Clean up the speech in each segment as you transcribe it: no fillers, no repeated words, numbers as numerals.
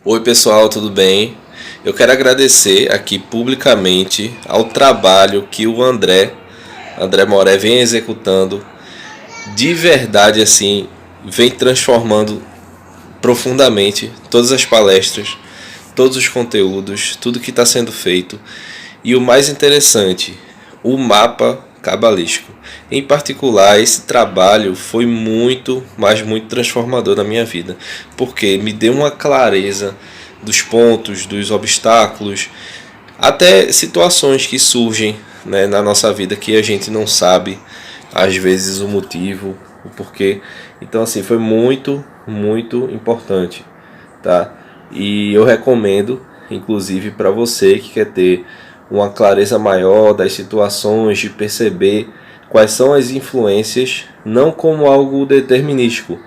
Oi pessoal, tudo bem? Eu quero agradecer aqui publicamente ao trabalho que o André Moré vem executando. De verdade assim, vem transformando profundamente todas as palestras, todos os conteúdos, tudo que está sendo feito. E o mais interessante, o mapa cabalístico. Em particular, esse trabalho foi muito, mas muito transformador na minha vida, porque me deu uma clareza dos pontos, dos obstáculos, até situações que surgem, né, na nossa vida que a gente não sabe às vezes o motivo, o porquê. Então assim, foi muito, muito importante, tá? E eu recomendo, inclusive para você que quer ter uma clareza maior das situações, de perceber quais são as influências, não como algo determinístico,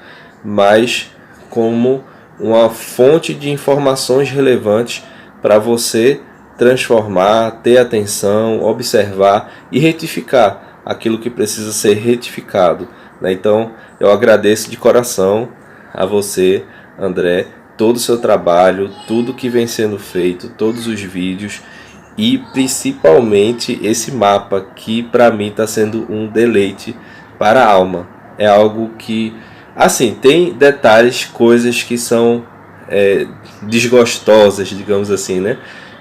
mas como uma fonte de informações relevantes para você transformar, ter atenção, observar e retificar aquilo que precisa ser retificado, né? Então eu agradeço de coração a você, André, todo o seu trabalho, tudo que vem sendo feito, todos os vídeos e principalmente esse mapa que para mim está sendo um deleite para a alma. É algo que, assim, tem detalhes, coisas que são desgostosas, digamos assim, né?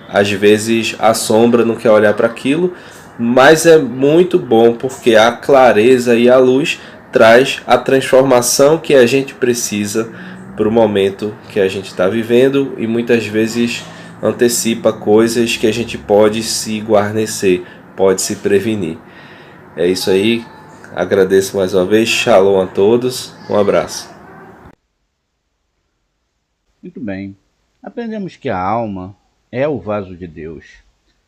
Às vezes a sombra não quer olhar para aquilo, mas é muito bom porque a clareza e a luz traz a transformação que a gente precisa para o momento que a gente está vivendo e muitas vezes antecipa coisas que a gente pode se guarnecer, pode se prevenir. É isso aí, agradeço mais uma vez, shalom a todos, um abraço. Muito bem. Aprendemos que a alma é o vaso de Deus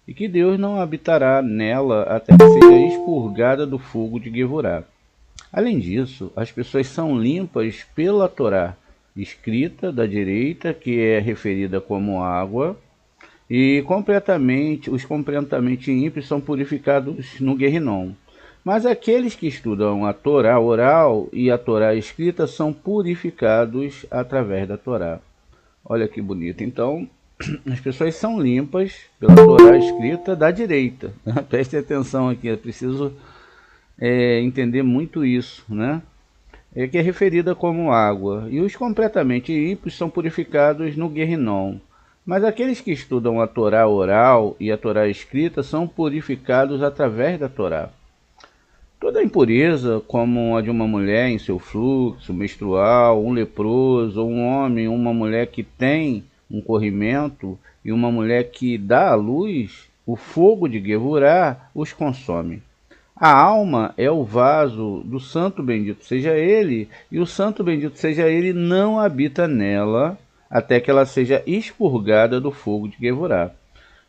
e que Deus não habitará nela até que seja expurgada do fogo de Gevorá. Além disso, as pessoas são limpas pela Torá, escrita da direita, que é referida como água, e os completamente ímpios são purificados no Guerrinom. Mas aqueles que estudam a Torá oral e a Torá escrita são purificados através da Torá. Olha que bonito. Então, as pessoas são limpas pela Torá escrita da direita. Preste atenção aqui, é preciso entender muito isso, né? Que é referida como água. E os completamente ímpios são purificados no Guerrinom. Mas aqueles que estudam a Torá oral e a Torá escrita são purificados através da Torá. Toda impureza, como a de uma mulher em seu fluxo menstrual, um leproso, ou um homem, uma mulher que tem um corrimento e uma mulher que dá à luz, o fogo de Gevurá os consome. A alma é o vaso do santo bendito seja ele, e o santo bendito seja ele não habita nela, até que ela seja expurgada do fogo de Gevurá.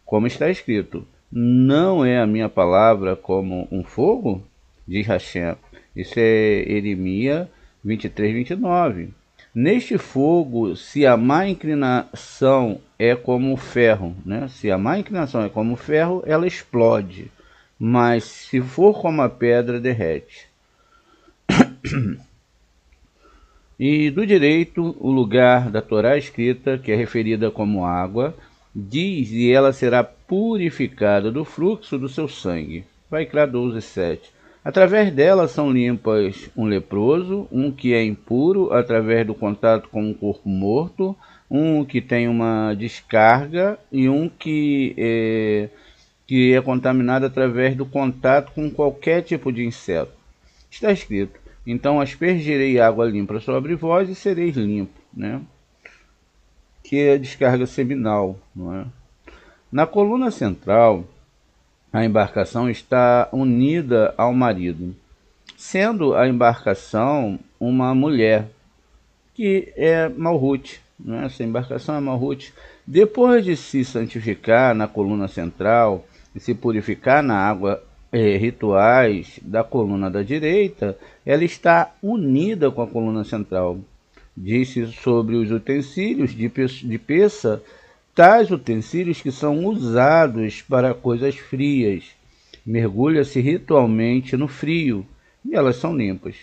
Como está escrito, não é a minha palavra como um fogo? Diz Hashem. Isso é Jeremias 23, 29. Neste fogo, se a má inclinação é como o ferro, né? Se a má inclinação é como o ferro, ela explode. Mas se for como a pedra, derrete. E do direito, o lugar da Torá escrita, que é referida como água, diz, e ela será purificada do fluxo do seu sangue. Vaikra 12, 7. Através dela são limpas um leproso, um que é impuro através do contato com um corpo morto, um que tem uma descarga e um que é contaminado através do contato com qualquer tipo de inseto. Está escrito, então aspergirei água limpa sobre vós e sereis limpo, né? Que é a descarga seminal, não é? Na coluna central, a embarcação está unida ao marido, sendo a embarcação uma mulher, que é Malhut, né? Essa embarcação é Malhut. Depois de se santificar na coluna central e se purificar na água rituais da coluna da direita, ela está unida com a coluna central. Disse sobre os utensílios de peça, tais utensílios que são usados para coisas frias. Mergulha-se ritualmente no frio e elas são limpas,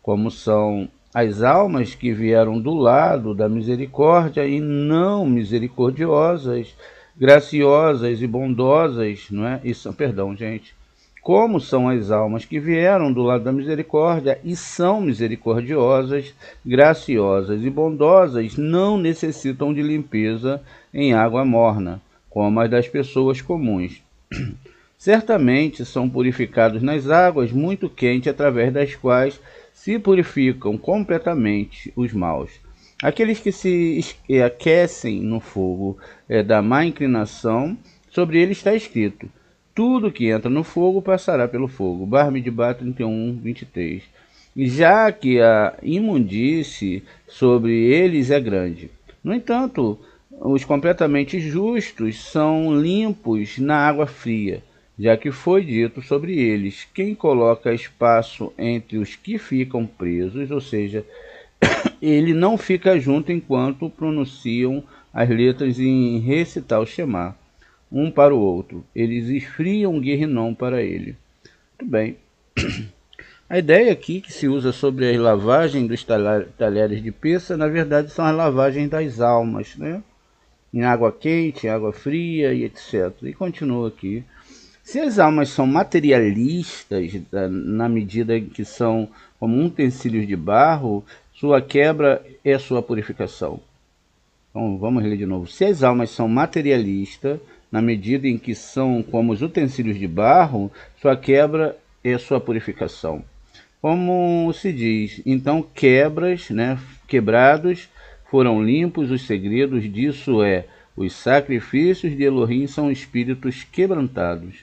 como são as almas que vieram do lado da misericórdia e não misericordiosas, graciosas e bondosas, não é? Isso, perdão, gente. Como são as almas que vieram do lado da misericórdia e são misericordiosas, graciosas e bondosas, não necessitam de limpeza em água morna, como as das pessoas comuns. Certamente são purificados nas águas muito quentes, através das quais se purificam completamente os maus. Aqueles que se aquecem no fogo da má inclinação, sobre ele está escrito: tudo que entra no fogo passará pelo fogo. Bar-Midbar 31, 23. Já que a imundície sobre eles é grande. No entanto, os completamente justos são limpos na água fria, já que foi dito sobre eles: quem coloca espaço entre os que ficam presos, ou seja, ele não fica junto enquanto pronunciam as letras em recitar o Shema, um para o outro. Eles esfriam Guerrinom para ele. Muito bem. A ideia aqui que se usa sobre a lavagem dos talheres de peça, na verdade, são as lavagens das almas, né? Em água quente, água fria e etc. E continua aqui. Se as almas são materialistas, na medida em que são como utensílios de barro, sua quebra é sua purificação. Então, vamos ler de novo. Se as almas são materialistas, na medida em que são como os utensílios de barro, sua quebra é sua purificação. Como se diz, então quebrados foram limpos os segredos disso é, os sacrifícios de Elohim são espíritos quebrantados.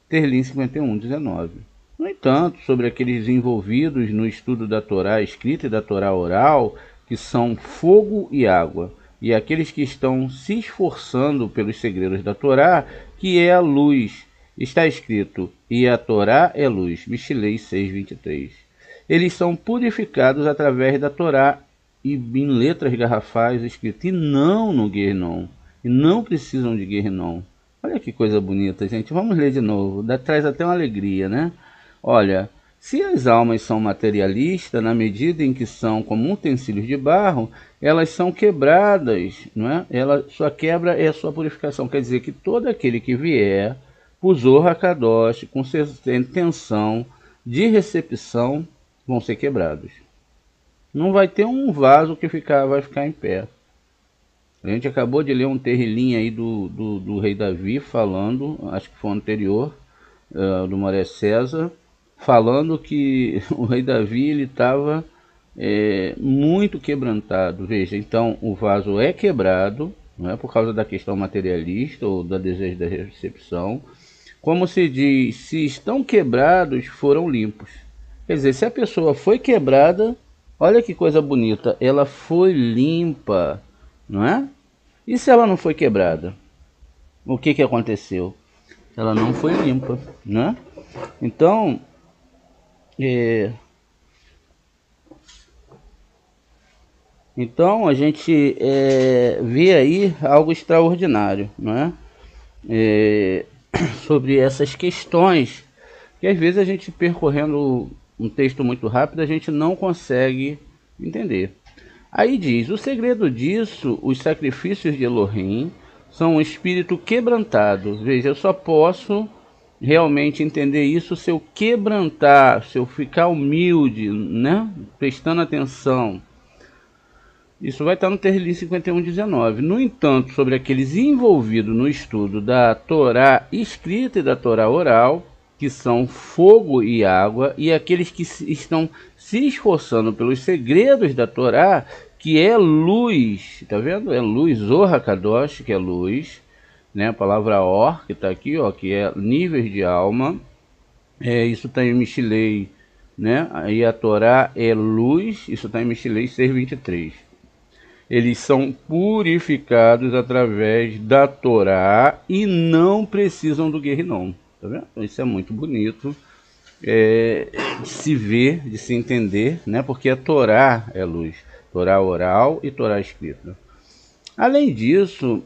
Terlim 51, 19. No entanto, sobre aqueles envolvidos no estudo da Torá escrita e da Torá oral, que são fogo e água, e aqueles que estão se esforçando pelos segredos da Torá, que é a luz, está escrito: e a Torá é luz. Michelei 6, 23. Eles são purificados através da Torá e em letras garrafais escritas, e não no Guerrinom, e não precisam de Guerrinom. Olha que coisa bonita, gente. Vamos ler de novo. Traz até uma alegria, né? Olha, se as almas são materialistas, na medida em que são como utensílios de barro, elas são quebradas, não é? Sua quebra é a sua purificação. Quer dizer que todo aquele que vier, Zohar HaKadosh, com intenção de recepção, vão ser quebrados. Não vai ter um vaso que vai ficar em pé. A gente acabou de ler um terrilim aí do rei Davi falando, acho que foi o anterior, do Moré César, falando que o rei Davi ele estava muito quebrantado. Veja, então o vaso é quebrado, não é por causa da questão materialista ou do desejo da recepção. Como se diz, se estão quebrados, foram limpos. Quer dizer, se a pessoa foi quebrada, olha que coisa bonita, ela foi limpa, não é? E se ela não foi quebrada? O que aconteceu? Ela não foi limpa, né? Então, a gente vê aí algo extraordinário, não é? Sobre essas questões que às vezes a gente percorrendo um texto muito rápido a gente não consegue entender. Aí diz: o segredo disso, os sacrifícios de Elohim são um espírito quebrantado. Veja, eu só posso realmente entender isso se eu quebrantar, se eu ficar humilde, né? Prestando atenção. Isso vai estar no Terlim 51, 19. No entanto, sobre aqueles envolvidos no estudo da Torá escrita e da Torá oral, que são fogo e água, e aqueles que estão se esforçando pelos segredos da Torá, que é luz, tá vendo? É luz, Zohar HaKadosh, que é luz, né? A palavra Or, que está aqui, ó, que é níveis de alma. Isso está em Michelei, né? Aí a Torá é luz, isso está em Michelei 6:23. Eles são purificados através da Torá e não precisam do Guerrinom. Tá vendo? Isso é muito bonito de se ver, de se entender, né? Porque a Torá é luz. Torá oral e Torá escrita. Além disso,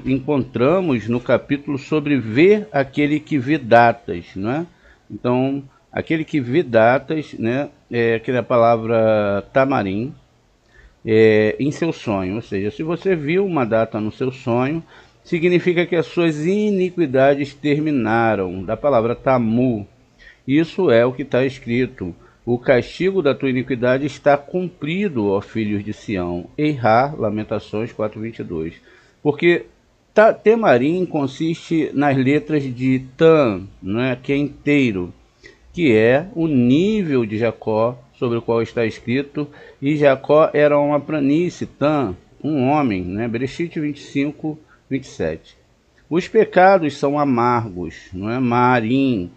encontramos no capítulo sobre ver aquele que vê datas, né? Então, aquele que vê datas, né, que é a palavra tamarim, em seu sonho. Ou seja, se você viu uma data no seu sonho, significa que as suas iniquidades terminaram. Da palavra tamu, isso é o que está escrito. O castigo da tua iniquidade está cumprido, ó filhos de Sião. Eirá, Lamentações 4:22. Porque Temarim consiste nas letras de Tam, né, que é inteiro, que é o nível de Jacó sobre o qual está escrito, e Jacó era uma planície, Tam, um homem, né? Bereshit 25:27. Os pecados são amargos, não é? Marim,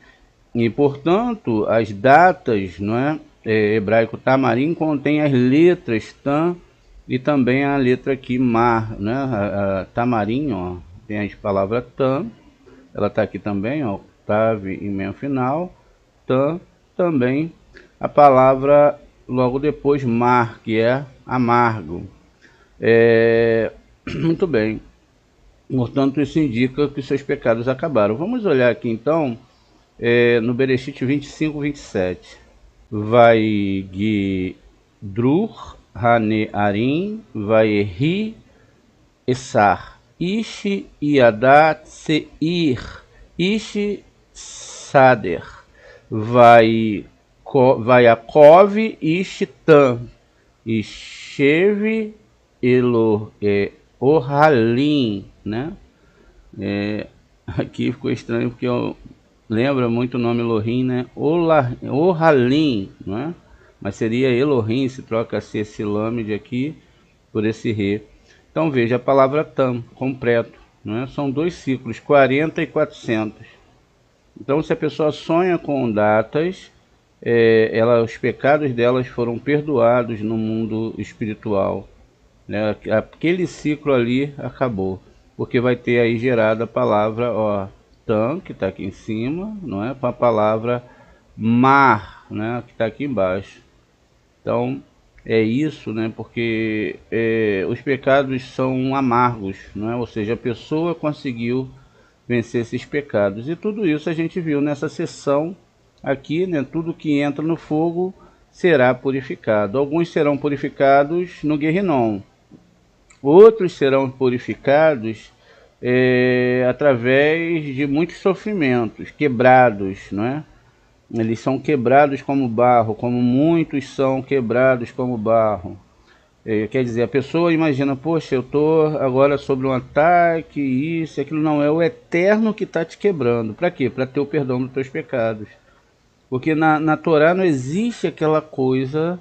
e portanto as datas, não é? Hebraico Tamarim contém as letras Tam e também a letra aqui Mar, né? A Tamarim, ó, tem a palavra Tam, ela está aqui também, ó, Tav em meio final, Tam também a palavra logo depois Mar, que é amargo. Muito bem. Portanto, isso indica que seus pecados acabaram. Vamos olhar aqui então no Bereshit 25:27. Vai Drur Hane Arim, vai Ri Essar, Ishi Iadat Seir, Ishi Sader, vai Yaakov Ishi Tam, Isheve Elo Ohalim, né? Aqui ficou estranho porque lembra muito o nome Elohim, né? Ohalim, não é? Mas seria Elohim, se troca-se esse lamed aqui por esse re. Então veja a palavra tam, completo, não é? São dois ciclos, 40 e 400. Então se a pessoa sonha com datas, os pecados delas foram perdoados no mundo espiritual, né? Aquele ciclo ali acabou, porque vai ter aí gerada a palavra, ó, tam, que está aqui em cima, não é? Com a palavra mar, né? Que está aqui embaixo. Então é isso, né? Porque os pecados são amargos, não é? Ou seja, a pessoa conseguiu vencer esses pecados, e tudo isso a gente viu nessa sessão aqui, né? Tudo que entra no fogo será purificado. Alguns serão purificados no Guerrinom, outros serão purificados através de muitos sofrimentos, quebrados, não é? Eles são quebrados como barro, como muitos são quebrados como barro. Quer dizer, a pessoa imagina, poxa, eu estou agora sobre um ataque, isso, aquilo. Não, é o eterno que está te quebrando. Para quê? Para ter o perdão dos teus pecados. Porque na Torá não existe aquela coisa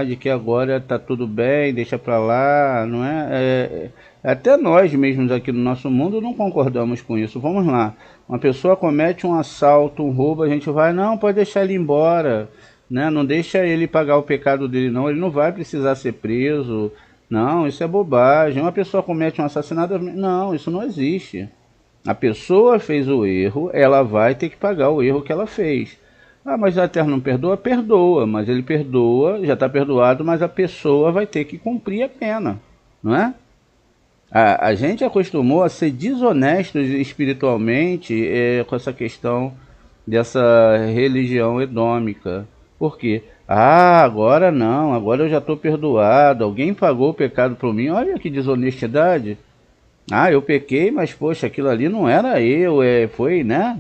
de que agora está tudo bem, deixa para lá, não é? Até nós mesmos aqui no nosso mundo não concordamos com isso. Vamos lá, uma pessoa comete um assalto, um roubo, a gente vai, não, pode deixar ele embora, né? Não deixa ele pagar o pecado dele, não, ele não vai precisar ser preso, não, isso é bobagem. Uma pessoa comete um assassinato, não, isso não existe. A pessoa fez o erro, ela vai ter que pagar o erro que ela fez. Mas o Eterno não perdoa? Perdoa, mas ele perdoa, já está perdoado, mas a pessoa vai ter que cumprir a pena, não é? A gente acostumou a ser desonestos espiritualmente com essa questão dessa religião edômica. Por quê? Agora não, agora eu já estou perdoado, alguém pagou o pecado por mim. Olha que desonestidade. Eu pequei, mas poxa, aquilo ali não era eu, foi, né?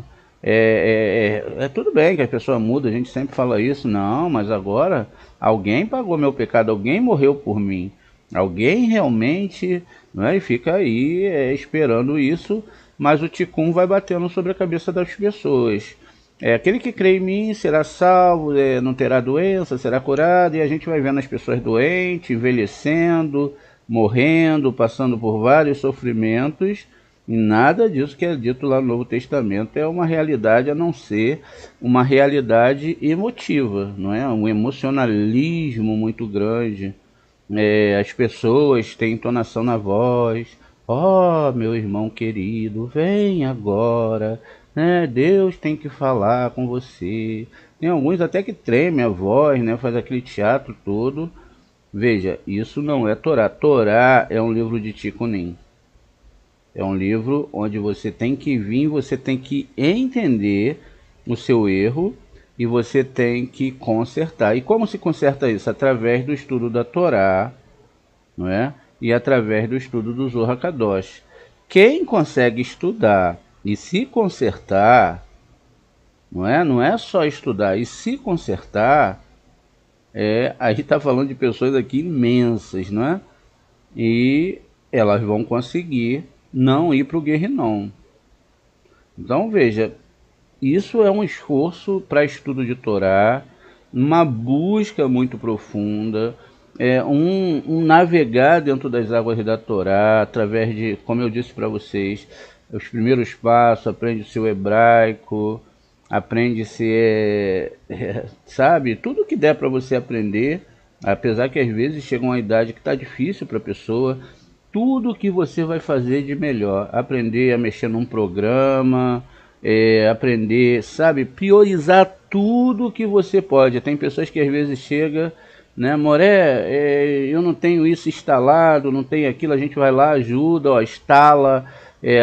Tudo bem que a pessoa muda, a gente sempre fala isso, não, mas agora alguém pagou meu pecado, alguém morreu por mim, alguém realmente, não é? E fica aí esperando isso, mas o Tikkun vai batendo sobre a cabeça das pessoas. Aquele que crê em mim será salvo, não terá doença, será curado, e a gente vai vendo as pessoas doentes, envelhecendo, morrendo, passando por vários sofrimentos. E nada disso que é dito lá no Novo Testamento é uma realidade, a não ser uma realidade emotiva, não é? Um emocionalismo muito grande. As pessoas têm entonação na voz. Meu irmão querido, vem agora, né? Deus tem que falar com você. Tem alguns até que tremem a voz, né? Faz aquele teatro todo. Veja, isso não é Torá. Torá é um livro de Tikkunim. É um livro onde você tem que vir, você tem que entender o seu erro e você tem que consertar. E como se conserta isso? Através do estudo da Torá, não é? E através do estudo do Zohar Kadosh. Quem consegue estudar e se consertar, não é só estudar e se consertar, a gente está falando de pessoas aqui imensas, não é? E elas vão conseguir não ir para o Guerrinom. Então veja, isso é um esforço para estudo de Torá, uma busca muito profunda, um navegar dentro das águas da Torá, através de, como eu disse para vocês, os primeiros passos, aprende o seu hebraico, aprende-se, sabe, tudo que der para você aprender, apesar que às vezes chega uma idade que está difícil para a pessoa, tudo que você vai fazer de melhor, aprender a mexer num programa, aprender, sabe, priorizar tudo que você pode. Tem pessoas que às vezes chegam, né, Moré, eu não tenho isso instalado, não tenho aquilo, a gente vai lá, ajuda, ó, instala,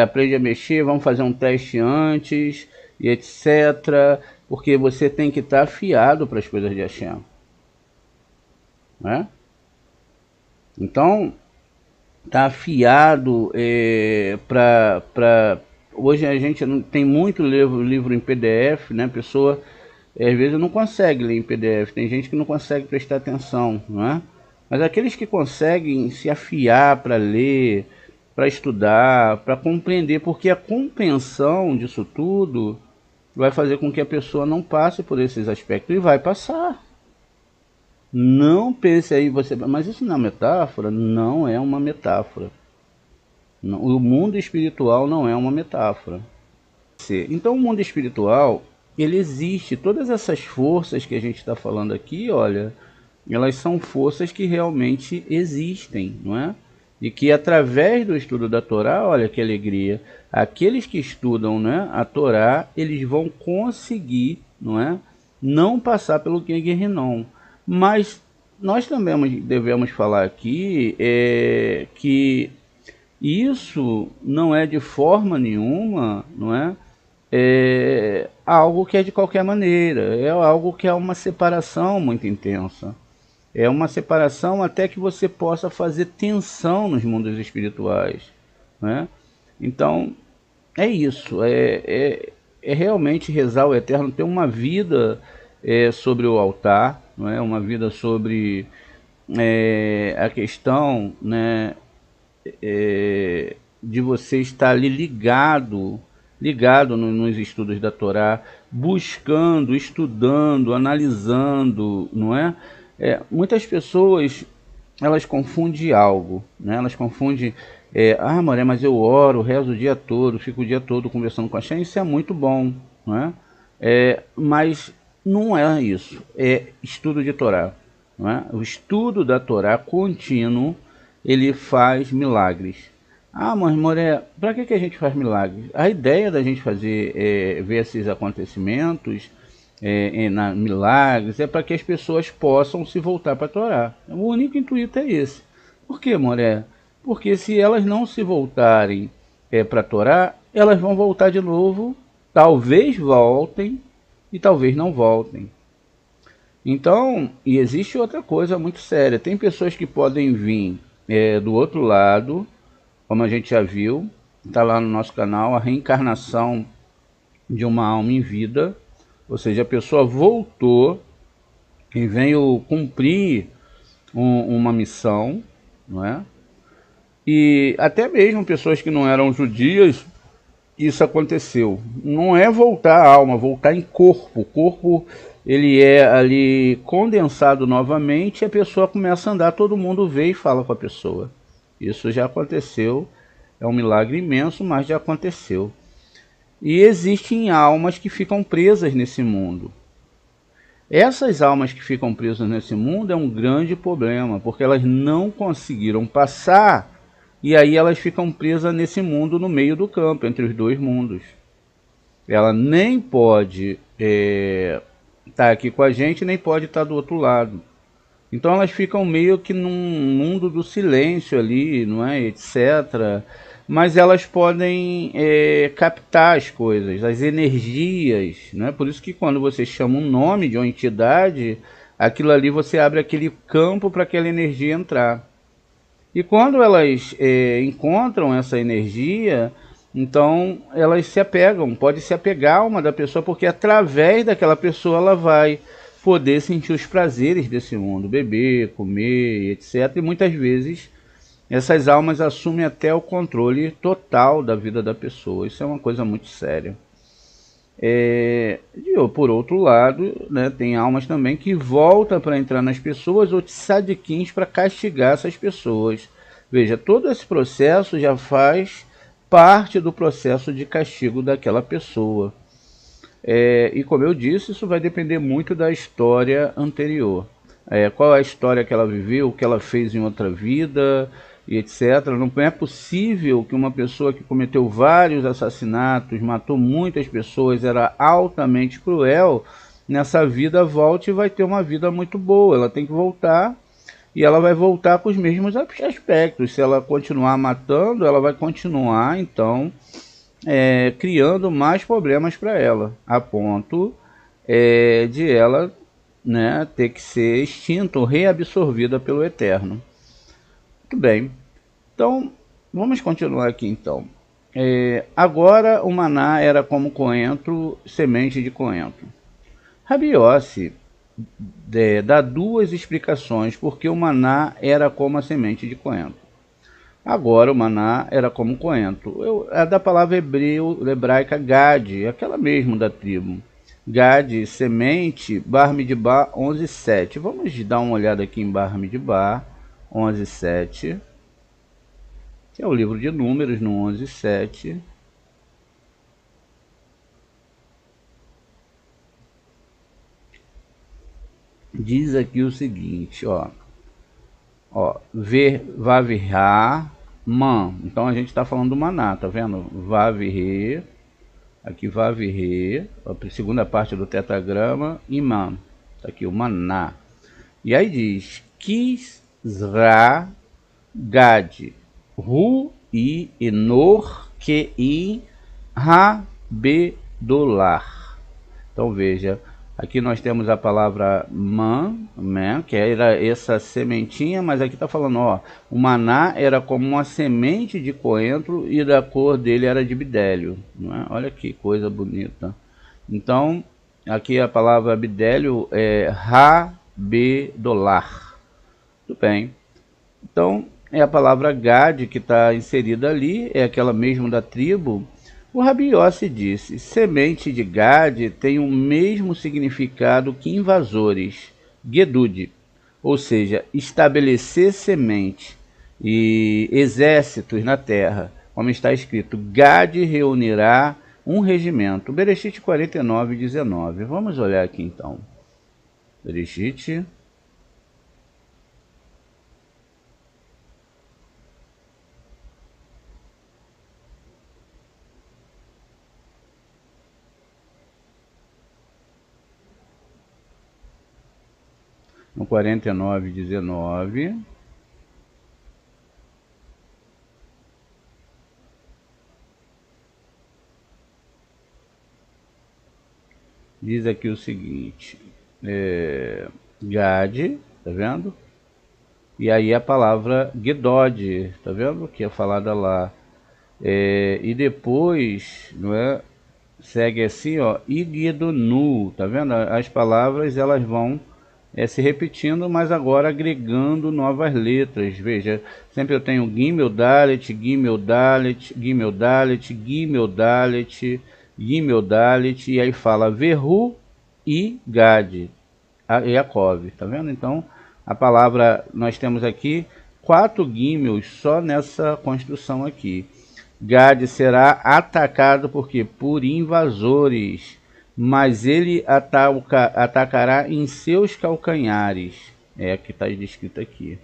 aprende a mexer, vamos fazer um teste antes, e etc. Porque você tem que estar afiado para as coisas de Hashem, né? Então, tá afiado para hoje a gente não tem muito livro em PDF, né? A pessoa às vezes não consegue ler em PDF, tem gente que não consegue prestar atenção, não é? Mas aqueles que conseguem se afiar para ler, para estudar, para compreender, porque a compreensão disso tudo vai fazer com que a pessoa não passe por esses aspectos e vai passar. Não pense aí você, mas isso não é metáfora? Não é uma metáfora. Não, o mundo espiritual não é uma metáfora. Então o mundo espiritual, ele existe. Todas essas forças que a gente está falando aqui, olha, elas são forças que realmente existem, não é? E que através do estudo da Torá, olha que alegria, aqueles que estudam, né, a Torá, eles vão conseguir, não é, não passar pelo Guerrinom. Mas nós também devemos falar aqui que isso não é de forma nenhuma, não é algo que é de qualquer maneira, é algo que é uma separação muito intensa. É uma separação até que você possa fazer tensão nos mundos espirituais, né? Então, é isso. É realmente rezar o Eterno, ter uma vida sobre o altar, não é? Uma vida sobre a questão, né, de você estar ali ligado nos estudos da Torá, buscando, estudando, analisando, não é? Muitas pessoas, elas confundem algo, né? Elas confundem, Moré, mas eu oro, rezo o dia todo, fico o dia todo conversando com a Hashem, isso é muito bom, não é? Mas não é isso, é estudo de Torá, não é? O estudo da Torá contínuo, ele faz milagres. Mas Moré, para que a gente faz milagres? A ideia da gente fazer, ver esses acontecimentos, milagres, é para que as pessoas possam se voltar para a Torá. O único intuito é esse. Por que, Moré? Porque se elas não se voltarem para a Torá, elas vão voltar de novo, talvez voltem e talvez não voltem. Então, e existe outra coisa muito séria. Tem pessoas que podem vir do outro lado, como a gente já viu, está lá no nosso canal, a reencarnação de uma alma em vida, ou seja, a pessoa voltou e veio cumprir uma missão, não é? E até mesmo pessoas que não eram judias, isso aconteceu. Não é voltar a alma, voltar em corpo. O corpo, ele é ali condensado novamente e a pessoa começa a andar, todo mundo vê e fala com a pessoa. Isso já aconteceu, é um milagre imenso, mas já aconteceu. E existem almas que ficam presas nesse mundo. Essas almas que ficam presas nesse mundo é um grande problema, porque elas não conseguiram passar, e aí elas ficam presas nesse mundo no meio do campo, entre os dois mundos. Ela nem pode estar aqui com a gente, nem pode estar do outro lado. Então elas ficam meio que num mundo do silêncio ali, não é, etc., mas elas podem captar as coisas, as energias, né? Por isso que quando você chama um nome de uma entidade, aquilo ali você abre aquele campo para aquela energia entrar. E quando elas encontram essa energia, então elas se apegam, pode se apegar a uma da pessoa, porque através daquela pessoa ela vai poder sentir os prazeres desse mundo, beber, comer, etc. E muitas vezes essas almas assumem até o controle total da vida da pessoa. Isso é uma coisa muito séria. Por outro lado, né, tem almas também que voltam para entrar nas pessoas ou tzadikim para castigar essas pessoas. Veja, todo esse processo já faz parte do processo de castigo daquela pessoa. E como eu disse, isso vai depender muito da história anterior. Qual é a história que ela viveu, o que ela fez em outra vida, e etc. Não é possível que uma pessoa que cometeu vários assassinatos, matou muitas pessoas, era altamente cruel, nessa vida volte e vai ter uma vida muito boa. Ela tem que voltar e ela vai voltar com os mesmos aspectos. Se ela continuar matando, ela vai continuar, então, criando mais problemas para ela, a ponto de ela, né, ter que ser extinta ou reabsorvida pelo Eterno. Muito bem, então vamos continuar aqui então. Agora o maná era como coentro, semente de coentro. Rabi Yossi dá duas explicações porque o maná era como a semente de coentro. Agora o maná era como coentro. É da palavra hebraica Gad, aquela mesmo da tribo. Gad, semente, Bar Midbar 11:7. Vamos dar uma olhada aqui em Bar Midbar 11:7. Que é o livro de Números no 11:7. Diz aqui o seguinte, ó, Vavirá, man. Então a gente está falando do maná, tá vendo? Vavirê, aqui Vavirê, a segunda parte do tetragrama, imam, tá aqui o maná. E aí diz, Kisra Gad, Ru e Enor que in Rabedolar. Então veja, aqui nós temos a palavra man, que era essa sementinha, mas aqui está falando, ó, o maná era como uma semente de coentro e da cor dele era de bidélio. Não é? Olha que coisa bonita. Então, aqui a palavra bidélio é Rabedolar. Tudo bem. Então, é a palavra Gad que está inserida ali, é aquela mesmo da tribo. O Rabi Yossi disse, semente de Gad tem o mesmo significado que invasores, Gedud, ou seja, estabelecer semente e exércitos na terra, como está escrito, Gad reunirá um regimento. Bereshit 49:19. Vamos olhar aqui então. Bereshit 49:19. Diz aqui o seguinte, Gad, tá vendo? E aí a palavra Gedod, tá vendo? Que é falada lá. E depois, não é? Segue assim, ó, Igedonu, tá vendo? As palavras elas vão se repetindo, mas agora agregando novas letras. Veja, sempre eu tenho Gimel Dalet, Gimel Dalet, Gimel Dalet, Gimel Dalet, Gimel Dalet, e aí fala Verru e Gad, Yaakov, tá vendo? Então, a palavra, nós temos aqui 4 Gimels só nessa construção aqui. Gad será atacado por invasores, mas ele atacará em seus calcanhares. É que está descrito aqui.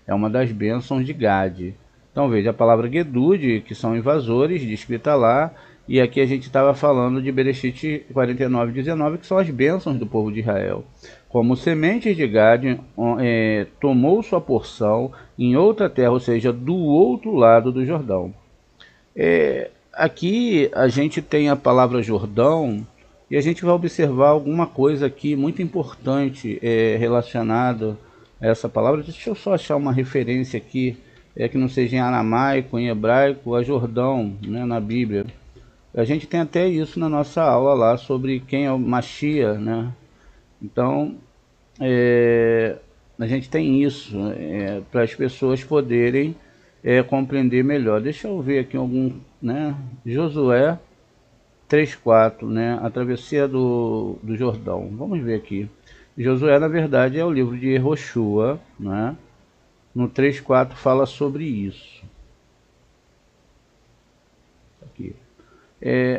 É uma das bênçãos de Gad. Então veja a palavra Gedud, que são invasores, descrita lá. E aqui a gente estava falando de Bereshit 49:19, que são as bênçãos do povo de Israel. Como sementes de Gad tomou sua porção em outra terra, ou seja, do outro lado do Jordão. Aqui a gente tem a palavra Jordão e a gente vai observar alguma coisa aqui muito importante relacionada a essa palavra. Deixa eu só achar uma referência aqui, que não seja em aramaico, em hebraico, a Jordão, né, na Bíblia. A gente tem até isso na nossa aula lá sobre quem é o Mashiach, né? Então, a gente tem isso para as pessoas poderem compreender melhor. Deixa eu ver aqui algum, né? Josué 3:4, né? A travessia do Jordão. Vamos ver aqui. Josué, na verdade, é o livro de Yehoshua, né? No 3:4 fala sobre isso. Aqui.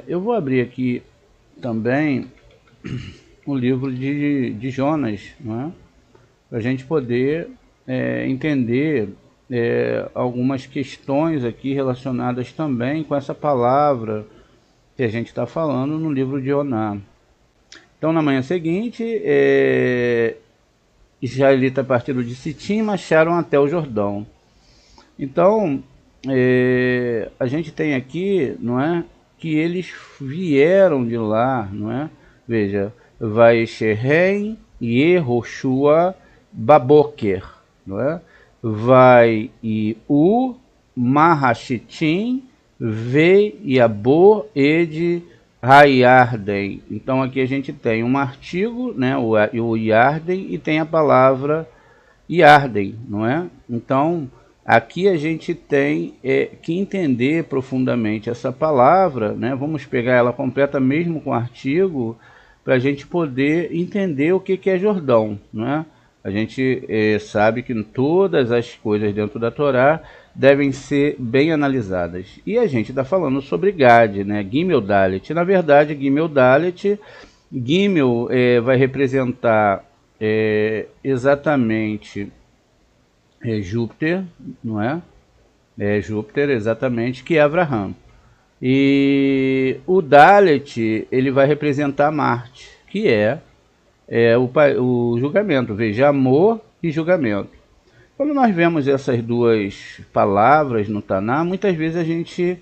Eu vou abrir aqui também o livro de Jonas, né? Para a gente poder entender algumas questões aqui relacionadas também com essa palavra que a gente está falando no livro de Oná. Então, na manhã seguinte, israelitas partiram de Sitim e marcharam até o Jordão. Então, a gente tem aqui, não é, que eles vieram de lá, não é? Veja, vai Sherem, Yehoshua, Baboker, não é? Vai e U, Mahashitim, Ve Yabor, Ed, Hayarden. Então aqui a gente tem um artigo, né, o Yarden, e tem a palavra Yarden, não é? Então aqui a gente tem que entender profundamente essa palavra, né? Vamos pegar ela completa mesmo com o artigo, para a gente poder entender o que é Jordão, não é? A gente sabe que todas as coisas dentro da Torá devem ser bem analisadas. E a gente está falando sobre Gad, né? Gimel Dalet. Na verdade, Gimel Dalet, Gimel vai representar exatamente Júpiter, não é? Júpiter, exatamente, que é Abraham. E o Dalet, ele vai representar Marte, que é o julgamento. Veja, amor e julgamento. Quando nós vemos essas duas palavras no Taná, muitas vezes a gente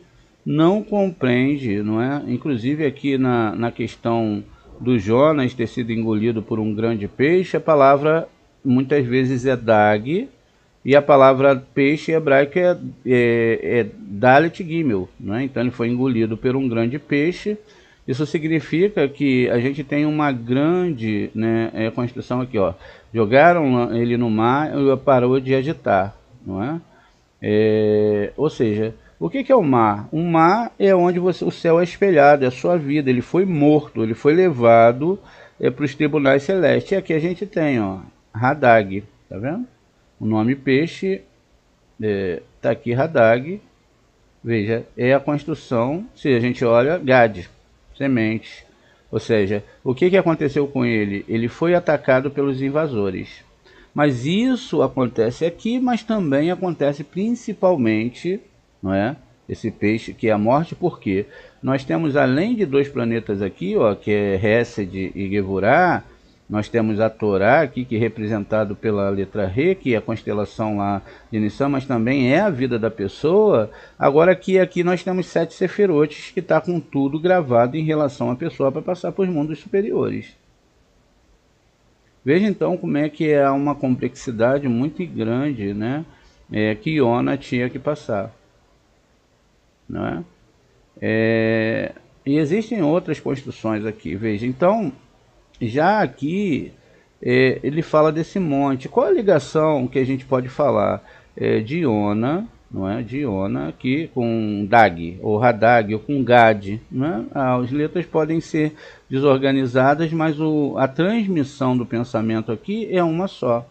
não compreende, não é? Inclusive aqui na questão do Jonas ter sido engolido por um grande peixe, a palavra muitas vezes é Dag, e a palavra peixe hebraica é Dalet Gimel, não é? Então ele foi engolido por um grande peixe. Isso significa que a gente tem uma grande, né, construção aqui, ó. Jogaram ele no mar e parou de agitar, não é? Ou seja, o que é o mar? O mar é onde o céu é espelhado, é a sua vida. Ele foi morto, ele foi levado para os tribunais celestes. E aqui a gente tem, ó, Hadag, tá vendo? O nome peixe tá aqui, Hadag. Veja, é a construção, se a gente olha, Gad, semente. Ou seja, o que aconteceu com ele? Ele foi atacado pelos invasores. Mas isso acontece aqui, mas também acontece principalmente, não é? Esse peixe que é a morte, porque nós temos, além de dois planetas aqui, ó, que é Hesed e Gevurah, nós temos a Torá aqui, que é representado pela letra Re, que é a constelação lá de Nissan, mas também é a vida da pessoa. Agora aqui nós temos 7 sefirotes, que está com tudo gravado em relação à pessoa para passar para os mundos superiores. Veja então como é que é uma complexidade muito grande, né? Que Iona tinha que passar, não é? E existem outras construções aqui, veja. Então, já aqui ele fala desse monte. Qual a ligação que a gente pode falar de Iona, não é? De Iona aqui com Dag, ou Hadag, ou com Gad, não é? As letras podem ser desorganizadas, mas a transmissão do pensamento aqui é uma só.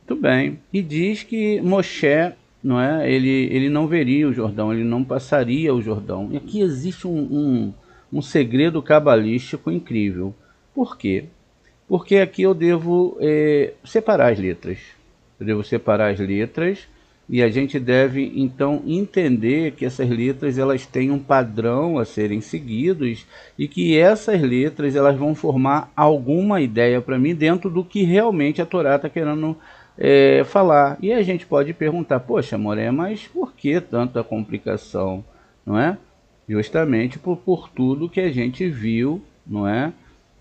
Muito bem. E diz que Moshe, não é? Ele não veria o Jordão, ele não passaria o Jordão. E aqui existe um segredo cabalístico incrível. Por quê? Porque aqui eu devo separar as letras. Eu devo separar as letras e a gente deve então entender que essas letras elas têm um padrão a serem seguidos e que essas letras elas vão formar alguma ideia para mim dentro do que realmente a Torá está querendo falar. E a gente pode perguntar, poxa, Moré, mas por que tanta complicação? não é? Justamente por tudo que a gente viu, não é?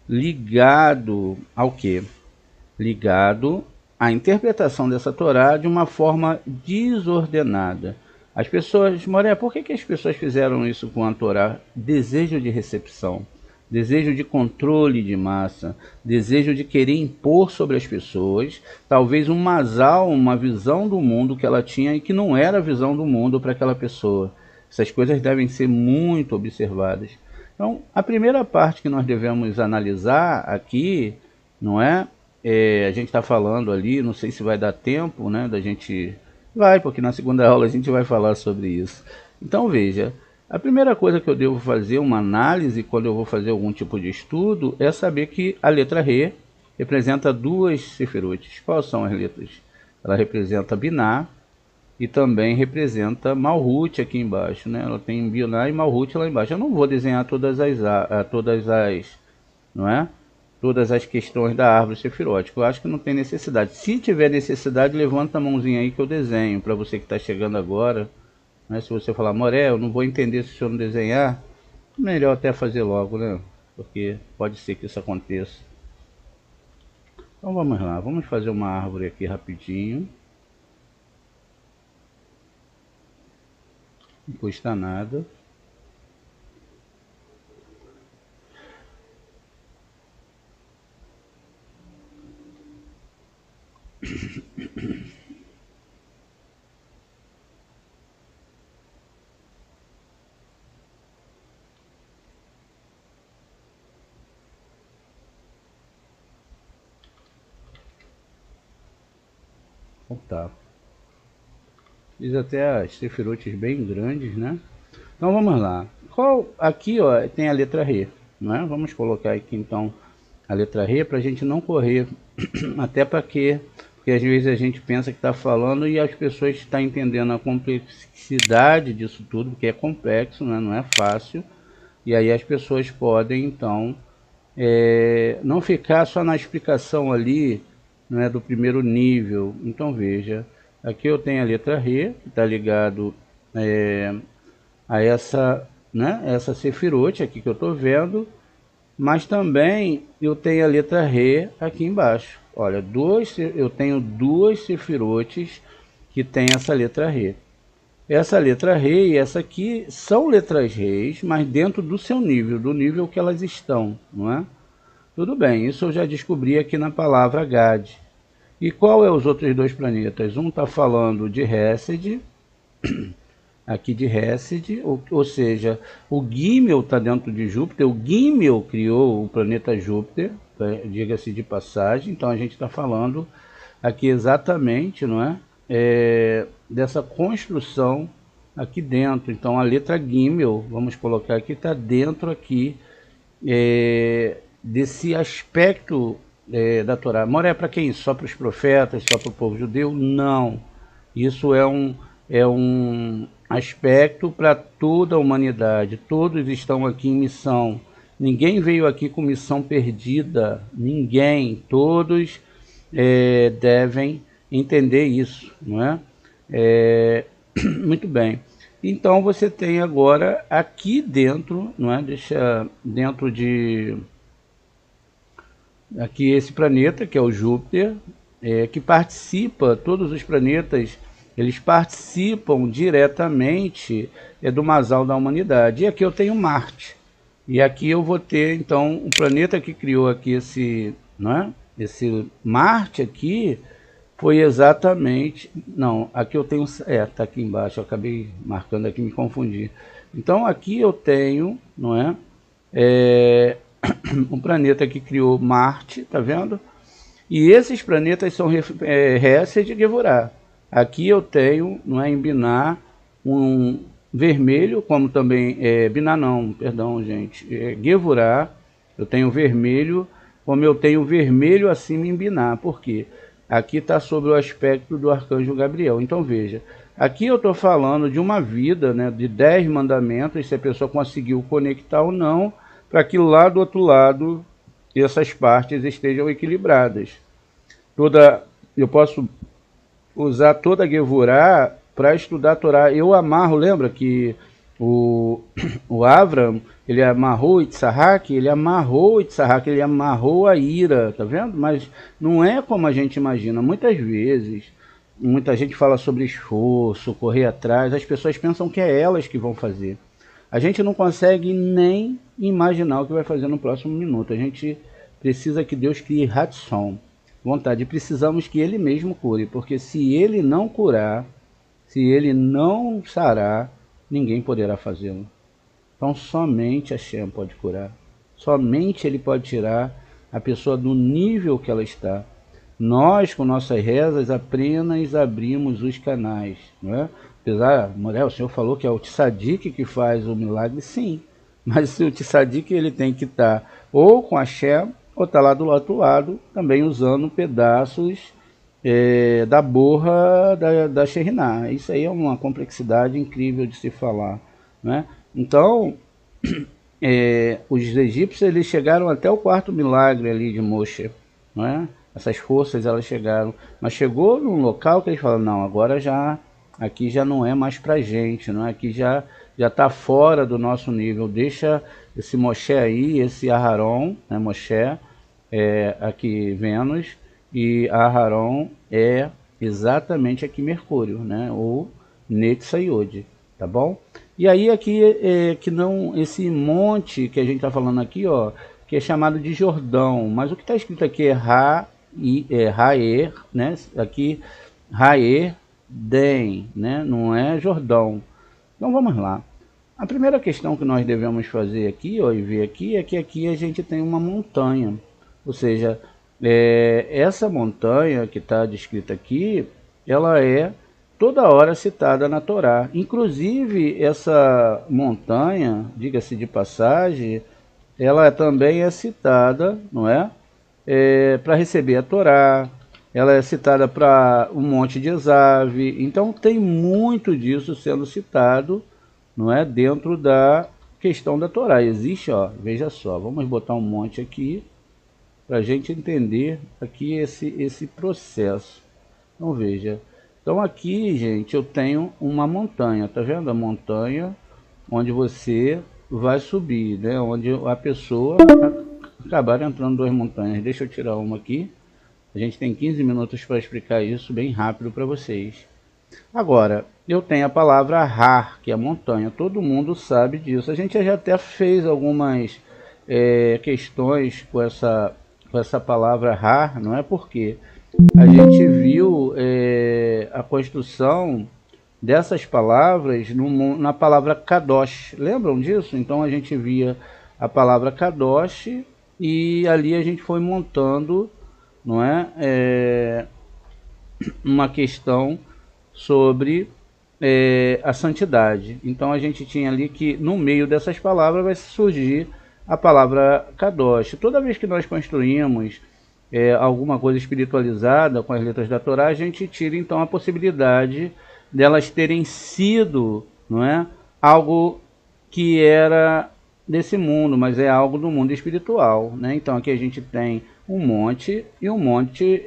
Ligado ao quê? Ligado à interpretação dessa Torá de uma forma desordenada. As pessoas, Moré, por que as pessoas fizeram isso com a Torá? Desejo de recepção, desejo de controle de massa, desejo de querer impor sobre as pessoas, talvez um masal, uma visão do mundo que ela tinha e que não era a visão do mundo para aquela pessoa. Essas coisas devem ser muito observadas. Então, a primeira parte que nós devemos analisar aqui, não é? A gente está falando ali, não sei se vai dar tempo, né, da gente... Vai, porque na segunda aula a gente vai falar sobre isso. Então veja, a primeira coisa que eu devo fazer, uma análise, quando eu vou fazer algum tipo de estudo, é saber que a letra Re representa duas sefirot. Quais são as letras? Ela representa Biná e também representa Malhut aqui embaixo, né? Ela tem Biná e Malhut lá embaixo. Eu não vou desenhar não é? Todas as questões da árvore sefirótica. Eu acho que não tem necessidade. Se tiver necessidade, levanta a mãozinha aí que eu desenho. Para você que está chegando agora, né? Se você falar, Moré, eu não vou entender se o senhor não desenhar, melhor até fazer logo, né? Porque pode ser que isso aconteça. Então vamos lá, vamos fazer uma árvore aqui rapidinho. Não custa nada. Então tá. Fiz até as sefirotes bem grandes, né? Então vamos lá. Aqui ó, tem a letra Re, né? Vamos colocar aqui então a letra Re para a gente não correr. Até para quê? Porque às vezes a gente pensa que está falando e as pessoas estão entendendo a complexidade disso tudo, porque é complexo, né? Não é fácil. E aí as pessoas podem então não ficar só na explicação ali, né, do primeiro nível. Então veja, aqui eu tenho a letra Re, que está ligado a essa, né, essa sefirote aqui que eu estou vendo, mas também eu tenho a letra Re aqui embaixo. Olha, eu tenho duas sefirotes que tem essa letra Re. Essa letra Re e essa aqui são letras reis, mas dentro do seu nível, do nível que elas estão, não é? Tudo bem, isso eu já descobri aqui na palavra Gad. E qual é os outros dois planetas? Um está falando de Hesed, aqui de Hesed, ou seja, o Gimel está dentro de Júpiter, o Gimel criou o planeta Júpiter, diga-se de passagem, então a gente está falando aqui exatamente, não é? Dessa construção aqui dentro. Então a letra Gimel, vamos colocar aqui, está dentro aqui desse aspecto da Torá. Moré para quem? Só para os profetas, só para o povo judeu? Não. Isso é um aspecto para toda a humanidade. Todos estão aqui em missão. Ninguém veio aqui com missão perdida. Ninguém. Todos devem entender isso, não é? Muito bem. Então você tem agora aqui dentro, não é? Deixa dentro de aqui esse planeta que é o Júpiter, que participa, todos os planetas, eles participam diretamente do masal da humanidade. E aqui eu tenho Marte. E aqui eu vou ter então o planeta que criou aqui esse, não é? Esse Marte aqui foi exatamente, não, aqui eu tenho, tá aqui embaixo, eu acabei marcando aqui, me confundi. Então aqui eu tenho, não é, um planeta que criou Marte, tá vendo? E esses planetas são Hesed e Gevurah. Aqui eu tenho, não é, em Biná, um vermelho, como também, Biná não, perdão gente, Gevurah, eu tenho vermelho, como eu tenho vermelho acima em Biná, por quê? Aqui está sobre o aspecto do arcanjo Gabriel. Então veja, aqui eu estou falando de uma vida, né, de 10 mandamentos, se a pessoa conseguiu conectar ou não, para que lá do outro lado essas partes estejam equilibradas. Eu posso usar toda a Gevurah para estudar a Torá. Eu amarro, lembra que O, o Avram, ele amarrou o Itzhak, ele amarrou a ira, tá vendo? Mas não é como a gente imagina. Muitas vezes, muita gente fala sobre esforço, correr atrás, as pessoas pensam que é elas que vão fazer. A gente não consegue nem imaginar o que vai fazer no próximo minuto. A gente precisa que Deus crie Hatson, vontade. Precisamos que Ele mesmo cure, porque se Ele não curar, se Ele não sarar, ninguém poderá fazê-lo. Então somente Hashem pode curar. Somente Ele pode tirar a pessoa do nível que ela está. Nós, com nossas rezas, apenas abrimos os canais. Não é? Apesar, Morel, o senhor falou que é o tzadik que faz o milagre, sim. Mas se o tzadik ele tem que estar ou com Hashem, ou está lá do outro lado, também usando pedaços da borra da Shekhinah. Isso aí é uma complexidade incrível de se falar. Né? Então, os egípcios eles chegaram até o quarto milagre ali de Moshe. Não é? Essas forças elas chegaram, mas chegou num local que eles falaram, não, agora já, aqui já não é mais pra gente, não é? Aqui já está fora do nosso nível, deixa esse Moshe aí, esse Aharon, né? Moshe, aqui Vênus, e Aharon é exatamente aqui Mercúrio, né? Ou Netzayod, tá bom? E aí aqui, que não, esse monte que a gente está falando aqui, ó, que é chamado de Jordão, mas o que está escrito aqui é Raer, né? Aqui Raer Den, né? Não é Jordão. Então vamos lá. A primeira questão que nós devemos fazer aqui, ó, e ver aqui, é que aqui a gente tem uma montanha, ou seja, essa montanha que está descrita aqui, ela é toda hora citada na Torá. Inclusive essa montanha, diga-se de passagem, ela também é citada, não é? Para receber a Torá, ela é citada para um monte de Esav, então tem muito disso sendo citado, não é? Dentro da questão da Torá. Existe, ó, veja só, vamos botar um monte aqui, para a gente entender aqui esse processo. Então veja, então aqui, gente, eu tenho uma montanha, tá vendo a montanha onde você vai subir, né? Onde a pessoa acabaram entrando duas montanhas. Deixa eu tirar uma aqui. A gente tem 15 minutos para explicar isso bem rápido para vocês. Agora, eu tenho a palavra Har, que é montanha. Todo mundo sabe disso. A gente já até fez algumas questões com essa palavra Har, não é? Porque a gente viu a construção dessas palavras na palavra Kadosh. Lembram disso? Então a gente via a palavra Kadosh e ali a gente foi montando, não é? Uma questão sobre a santidade. Então a gente tinha ali que no meio dessas palavras vai surgir a palavra Kadosh. Toda vez que nós construímos alguma coisa espiritualizada com as letras da Torá, a gente tira então a possibilidade delas terem sido, não é, algo que era desse mundo, mas é algo do mundo espiritual, né? Então aqui a gente tem um monte, e um monte,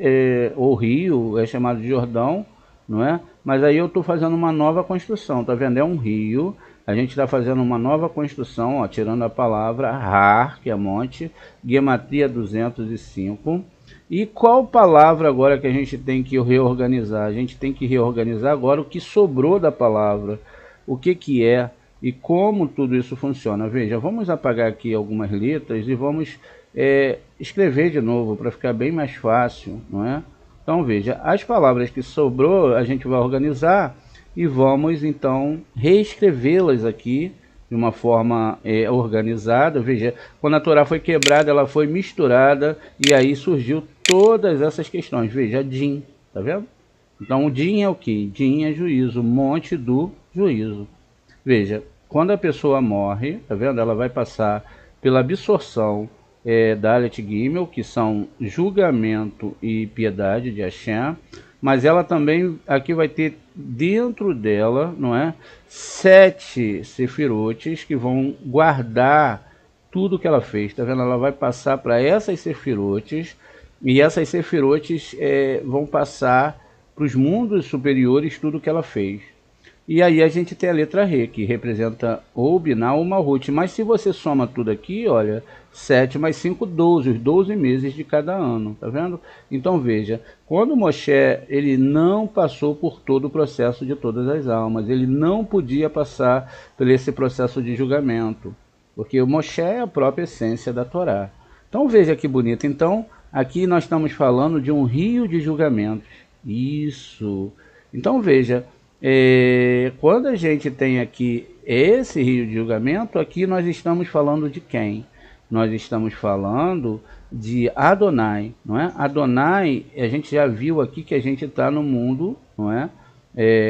o rio é chamado de Jordão, não é? Mas aí eu estou fazendo uma nova construção, tá vendo? É um rio, a gente está fazendo uma nova construção, ó, tirando a palavra Har, que é monte, Gematria 205. E qual palavra agora que a gente tem que reorganizar? A gente tem que reorganizar agora o que sobrou da palavra, o que é e como tudo isso funciona. Veja, vamos apagar aqui algumas letras e vamos escrever de novo para ficar bem mais fácil, não é? Então veja, as palavras que sobrou a gente vai organizar e vamos então reescrevê-las aqui de uma forma organizada. Veja, quando a Torá foi quebrada, ela foi misturada e aí surgiu todas essas questões. Veja, Din, tá vendo? Então o Din é o que? Din é juízo, monte do juízo. Veja, quando a pessoa morre, tá vendo? Ela vai passar pela absorção Dalet Gimel, que são julgamento e piedade de Hashem, mas ela também aqui vai ter dentro dela, não é, 7 sefirotes que vão guardar tudo que ela fez, tá vendo? Ela vai passar para essas sefirotes e essas sefirotes vão passar para os mundos superiores tudo que ela fez. E aí a gente tem a letra Re, que representa ou Binah ou Malhut. Mas se você soma tudo aqui, olha, 7 mais 5, 12, os 12 meses de cada ano, tá vendo? Então veja, quando Moshe, ele não passou por todo o processo de todas as almas, ele não podia passar por esse processo de julgamento, porque o Moshe é a própria essência da Torá. Então veja que bonito. Então aqui nós estamos falando de um rio de julgamentos. Isso. Então veja, quando a gente tem aqui esse rio de julgamento, aqui nós estamos falando de quem? Nós estamos falando de Adonai, não é? Adonai, a gente já viu aqui que a gente está no mundo, não é?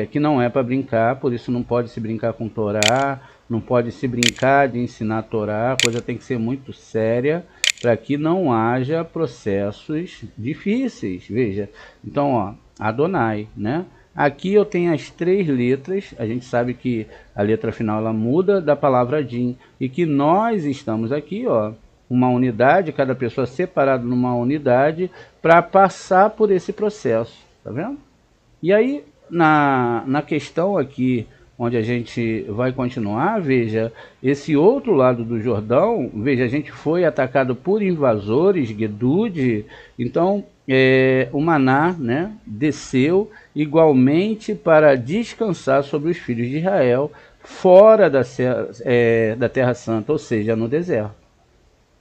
Que não é para brincar, por isso não pode se brincar com Torá, não pode se brincar de ensinar a Torá, a coisa tem que ser muito séria para que não haja processos difíceis, veja. Então, ó, Adonai, né? Aqui eu tenho as 3 letras, a gente sabe que a letra final ela muda da palavra Din, e que nós estamos aqui, ó, uma unidade, cada pessoa separada numa unidade, para passar por esse processo, tá vendo? E aí, na questão aqui, onde a gente vai continuar, veja, esse outro lado do Jordão, veja, a gente foi atacado por invasores, Gedud, então o maná, né, desceu igualmente para descansar sobre os filhos de Israel, fora da Terra Santa, ou seja, no deserto.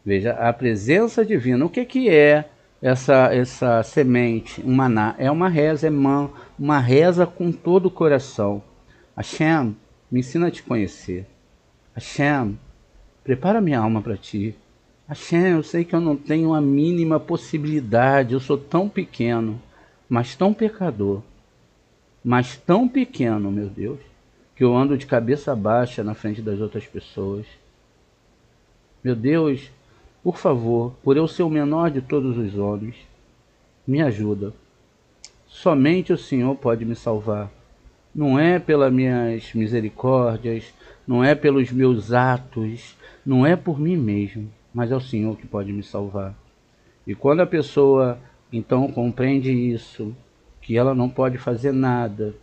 Veja, a presença divina. O que é essa semente, um maná? É uma reza, uma reza com todo o coração. Hashem, me ensina a te conhecer. Hashem, prepara minha alma para ti. Hashem, eu sei que eu não tenho a mínima possibilidade, eu sou tão pequeno, mas tão pecador, mas tão pequeno, meu Deus, que eu ando de cabeça baixa na frente das outras pessoas. Meu Deus, por favor, por eu ser o menor de todos os homens, me ajuda. Somente o Senhor pode me salvar. Não é pelas minhas misericórdias, não é pelos meus atos, não é por mim mesmo, mas é o Senhor que pode me salvar. E quando a pessoa então compreende isso, que ela não pode fazer nada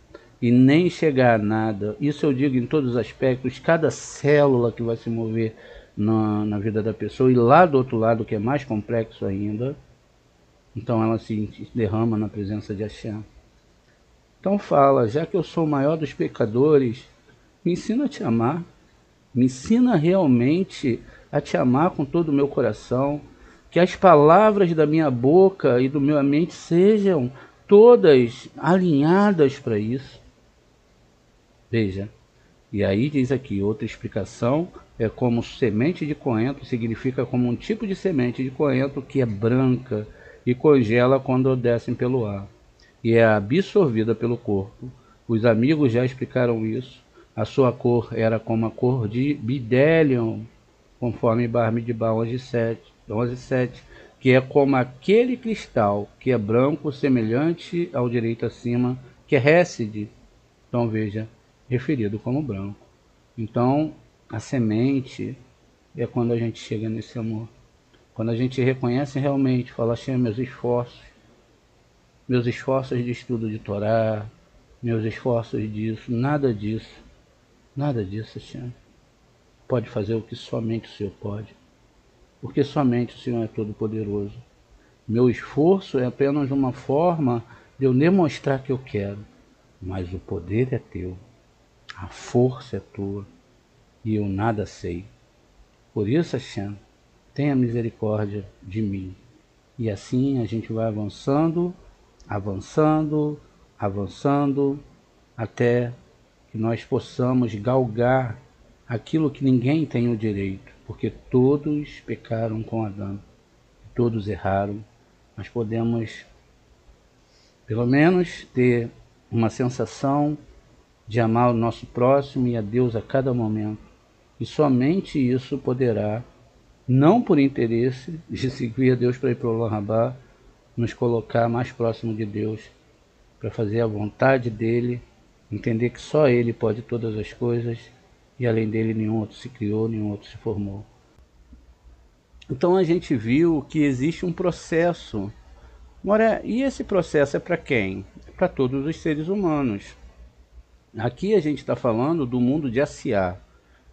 e nem chegar a nada, isso eu digo em todos os aspectos, cada célula que vai se mover na vida da pessoa, e lá do outro lado, que é mais complexo ainda, então ela se derrama na presença de Hashem. Então fala, já que eu sou o maior dos pecadores, me ensina a te amar, me ensina realmente a te amar com todo o meu coração, que as palavras da minha boca e do meu mente sejam todas alinhadas para isso. Veja, e aí diz aqui, outra explicação, é como semente de coentro, significa como um tipo de semente de coentro que é branca e congela quando descem pelo ar, e é absorvida pelo corpo. Os amigos já explicaram isso. A sua cor era como a cor de bidelium, conforme Bar-Midbar 11:7, que é como aquele cristal que é branco, semelhante ao direito acima, que é Hesed. Então veja, referido como branco. Então a semente é quando a gente chega nesse amor. Quando a gente reconhece realmente, fala, Hashem, meus esforços de estudo de Torá, meus esforços disso, nada disso, Hashem. Pode fazer o que somente o Senhor pode, porque somente o Senhor é todo poderoso. Meu esforço é apenas uma forma de eu demonstrar que eu quero, mas o poder é teu, a força é tua, e eu nada sei. Por isso, Hashem, tenha misericórdia de mim. E assim a gente vai avançando, até que nós possamos galgar aquilo que ninguém tem o direito, porque todos pecaram com Adão, todos erraram. Nós podemos, pelo menos, ter uma sensação de amar o nosso próximo e a Deus a cada momento. E somente isso poderá, não por interesse de seguir a Deus para ir para o Olam Rabá, nos colocar mais próximo de Deus, para fazer a vontade dele, entender que só ele pode todas as coisas, e além dele nenhum outro se criou, nenhum outro se formou. Então a gente viu que existe um processo. Ora, e esse processo é para quem? É para todos os seres humanos. Aqui a gente está falando do mundo de Asiá.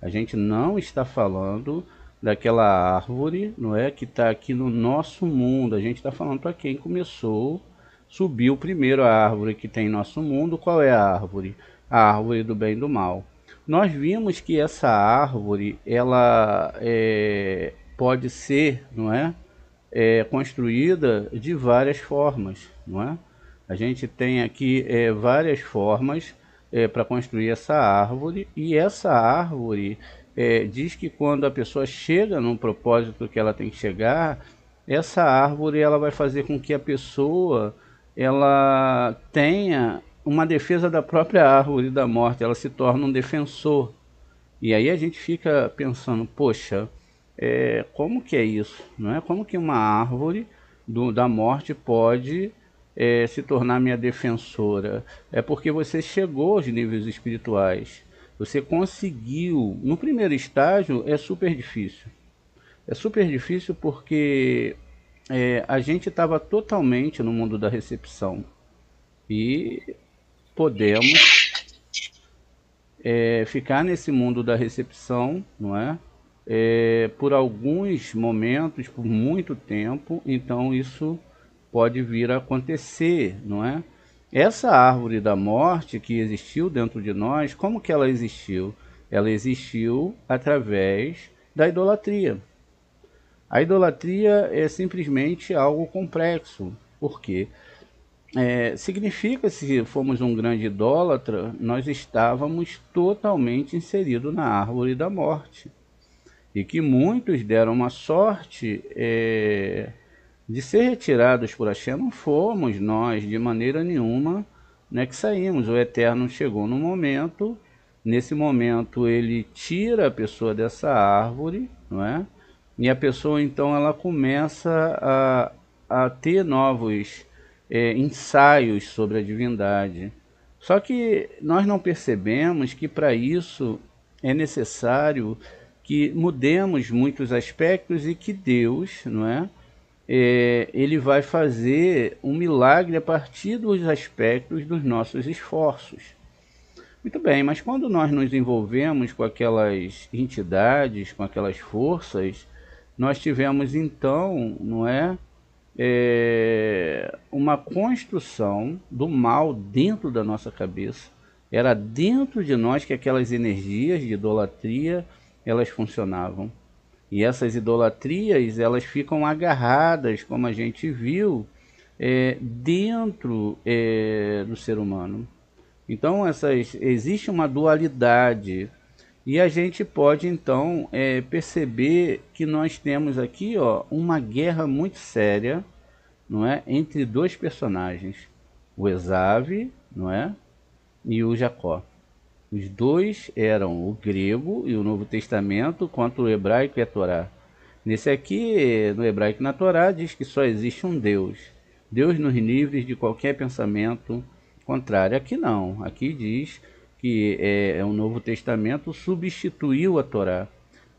A gente não está falando daquela árvore, não é, que está aqui no nosso mundo. A gente está falando para quem começou, subiu primeiro a árvore que tem em nosso mundo. Qual é a árvore? A árvore do bem e do mal. Nós vimos que essa árvore, ela pode ser, não é, construída de várias formas, não é? A gente tem aqui várias formas para construir essa árvore, e essa árvore diz que quando a pessoa chega no propósito que ela tem que chegar, essa árvore ela vai fazer com que a pessoa ela tenha uma defesa da própria árvore da morte, ela se torna um defensor. E aí a gente fica pensando, poxa, como que é isso? Não é? Como que uma árvore da morte pode se tornar minha defensora? É porque você chegou aos níveis espirituais. Você conseguiu. No primeiro estágio é super difícil. É super difícil porque a gente estava totalmente no mundo da recepção. E podemos ficar nesse mundo da recepção, não é? Por alguns momentos, por muito tempo, então isso pode vir a acontecer, não é? Essa árvore da morte que existiu dentro de nós, como que ela existiu? Ela existiu através da idolatria. A idolatria é simplesmente algo complexo. Por quê? Significa, se fomos um grande idólatra, nós estávamos totalmente inseridos na árvore da morte. E que muitos deram uma sorte de ser retirados por Hashem. Não fomos nós, de maneira nenhuma, né, que saímos. O Eterno chegou no momento, nesse momento ele tira a pessoa dessa árvore, não é? E a pessoa então ela começa a ter novos ensaios sobre a divindade. Só que nós não percebemos que para isso é necessário que mudemos muitos aspectos e que Deus, não é? Ele vai fazer um milagre a partir dos aspectos dos nossos esforços. Muito bem, mas quando nós nos envolvemos com aquelas entidades, com aquelas forças, nós tivemos então, não é, uma construção do mal dentro da nossa cabeça. Era dentro de nós que aquelas energias de idolatria elas funcionavam. E essas idolatrias elas ficam agarradas, como a gente viu, dentro do ser humano. Então existe uma dualidade e a gente pode então perceber que nós temos aqui uma guerra muito séria, não é, entre dois personagens, o Esav, não é, e o Jacó. Os dois eram o grego e o Novo Testamento contra o hebraico e a Torá. Nesse aqui, no hebraico e na Torá, diz que só existe um Deus. Deus nos livre de qualquer pensamento contrário. Aqui não. Aqui diz que o Novo Testamento substituiu a Torá.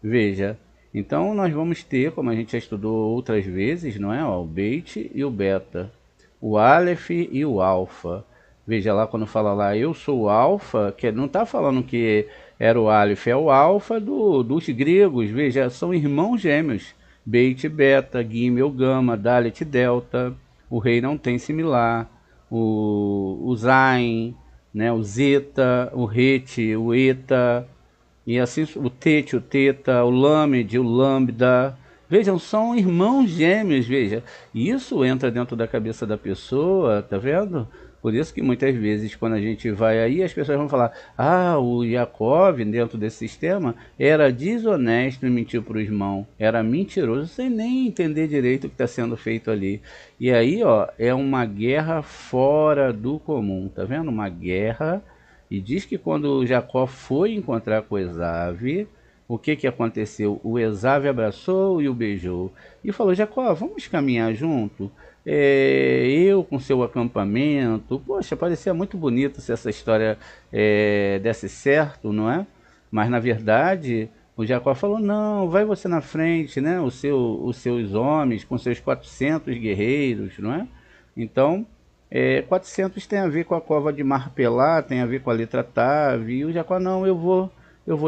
Veja, então nós vamos ter, como a gente já estudou outras vezes, não é? O Beit e o Beta. O Aleph e o Alfa. Veja lá quando fala lá, eu sou o Alfa, que não está falando que era o Aleph, é o Alfa dos gregos. Veja, são irmãos gêmeos. Beit, Beta, Gimel, Gama, Dalet, Delta. O rei não tem similar. O Zain, né, o Zeta, o Het, o Eta, e assim o Tet, o Teta, o Lamed, o Lambda. Vejam, são irmãos gêmeos, veja. Isso entra dentro da cabeça da pessoa, tá vendo? Por isso que muitas vezes quando a gente vai aí, as pessoas vão falar: ah, o Jacob dentro desse sistema era desonesto e mentiu para o irmão, era mentiroso, sem nem entender direito o que está sendo feito ali. E aí, é uma guerra fora do comum, tá vendo? Uma guerra. E diz que quando Jacó foi encontrar com Esav, o que aconteceu? O Esav abraçou e o beijou. E falou: Jacó, vamos caminhar junto? Eu com seu acampamento. Poxa, parecia muito bonito se essa história desse certo, não é? Mas na verdade, o Jacó falou: não, vai você na frente, né? Os seus homens com seus 400 guerreiros, não é? Então, 400 tem a ver com a cova de Marpelá, tem a ver com a letra Tav, e o Jacó, não, eu vou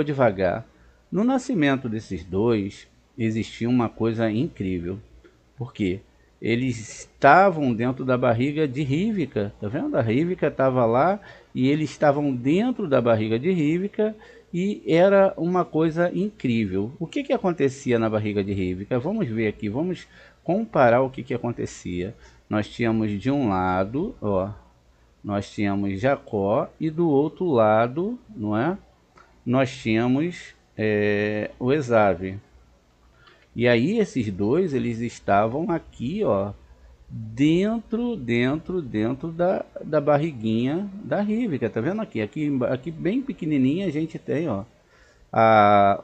devagar. No nascimento desses dois, existia uma coisa incrível. Por quê? Eles estavam dentro da barriga de Rívica, tá vendo? A Rívica estava lá e eles estavam dentro da barriga de Rívica e era uma coisa incrível. O que acontecia na barriga de Rívica? Vamos ver aqui, vamos comparar o que acontecia. Nós tínhamos de um lado, ó, nós tínhamos Jacó e do outro lado, não é? Nós tínhamos o Esave. E aí esses dois, eles estavam aqui, ó, dentro da barriguinha da Rívica, tá vendo aqui? Aqui bem pequenininha a gente tem, ó,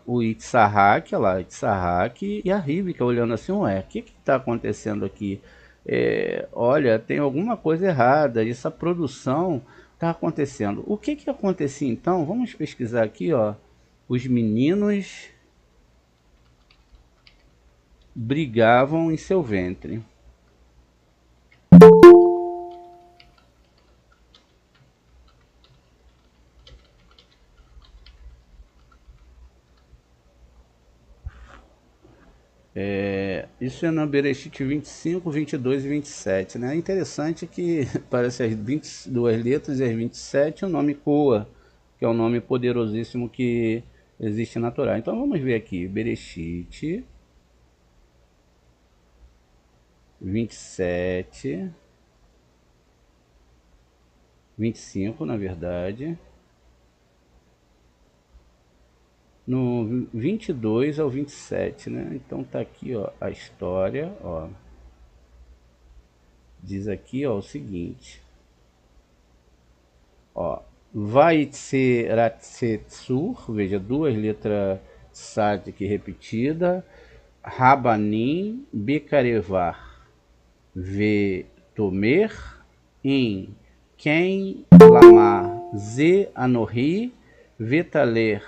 o Itzhak, olha lá, Itzhak e a Rívica olhando assim, ué, o que está acontecendo aqui? Olha, tem alguma coisa errada, essa produção está acontecendo. O que acontecia então? Vamos pesquisar aqui, ó, os meninos brigavam em seu ventre. Isso é no Bereshit 25, 22 e 27, né? É interessante que parece as 22 letras e as 27 o nome Coa, que é o nome poderosíssimo que existe na Torá. Então vamos ver aqui, Bereshit 27, 25 na verdade, no 22 ao 27, né? Então tá aqui, ó, a história, ó. Diz aqui, ó, o seguinte, ó, Vaitzeratzetzur, veja, duas letras Sadik repetida, Rabanim Bekarevar, Vetomer, em Quem Lamar Ze Anohi, Vetaler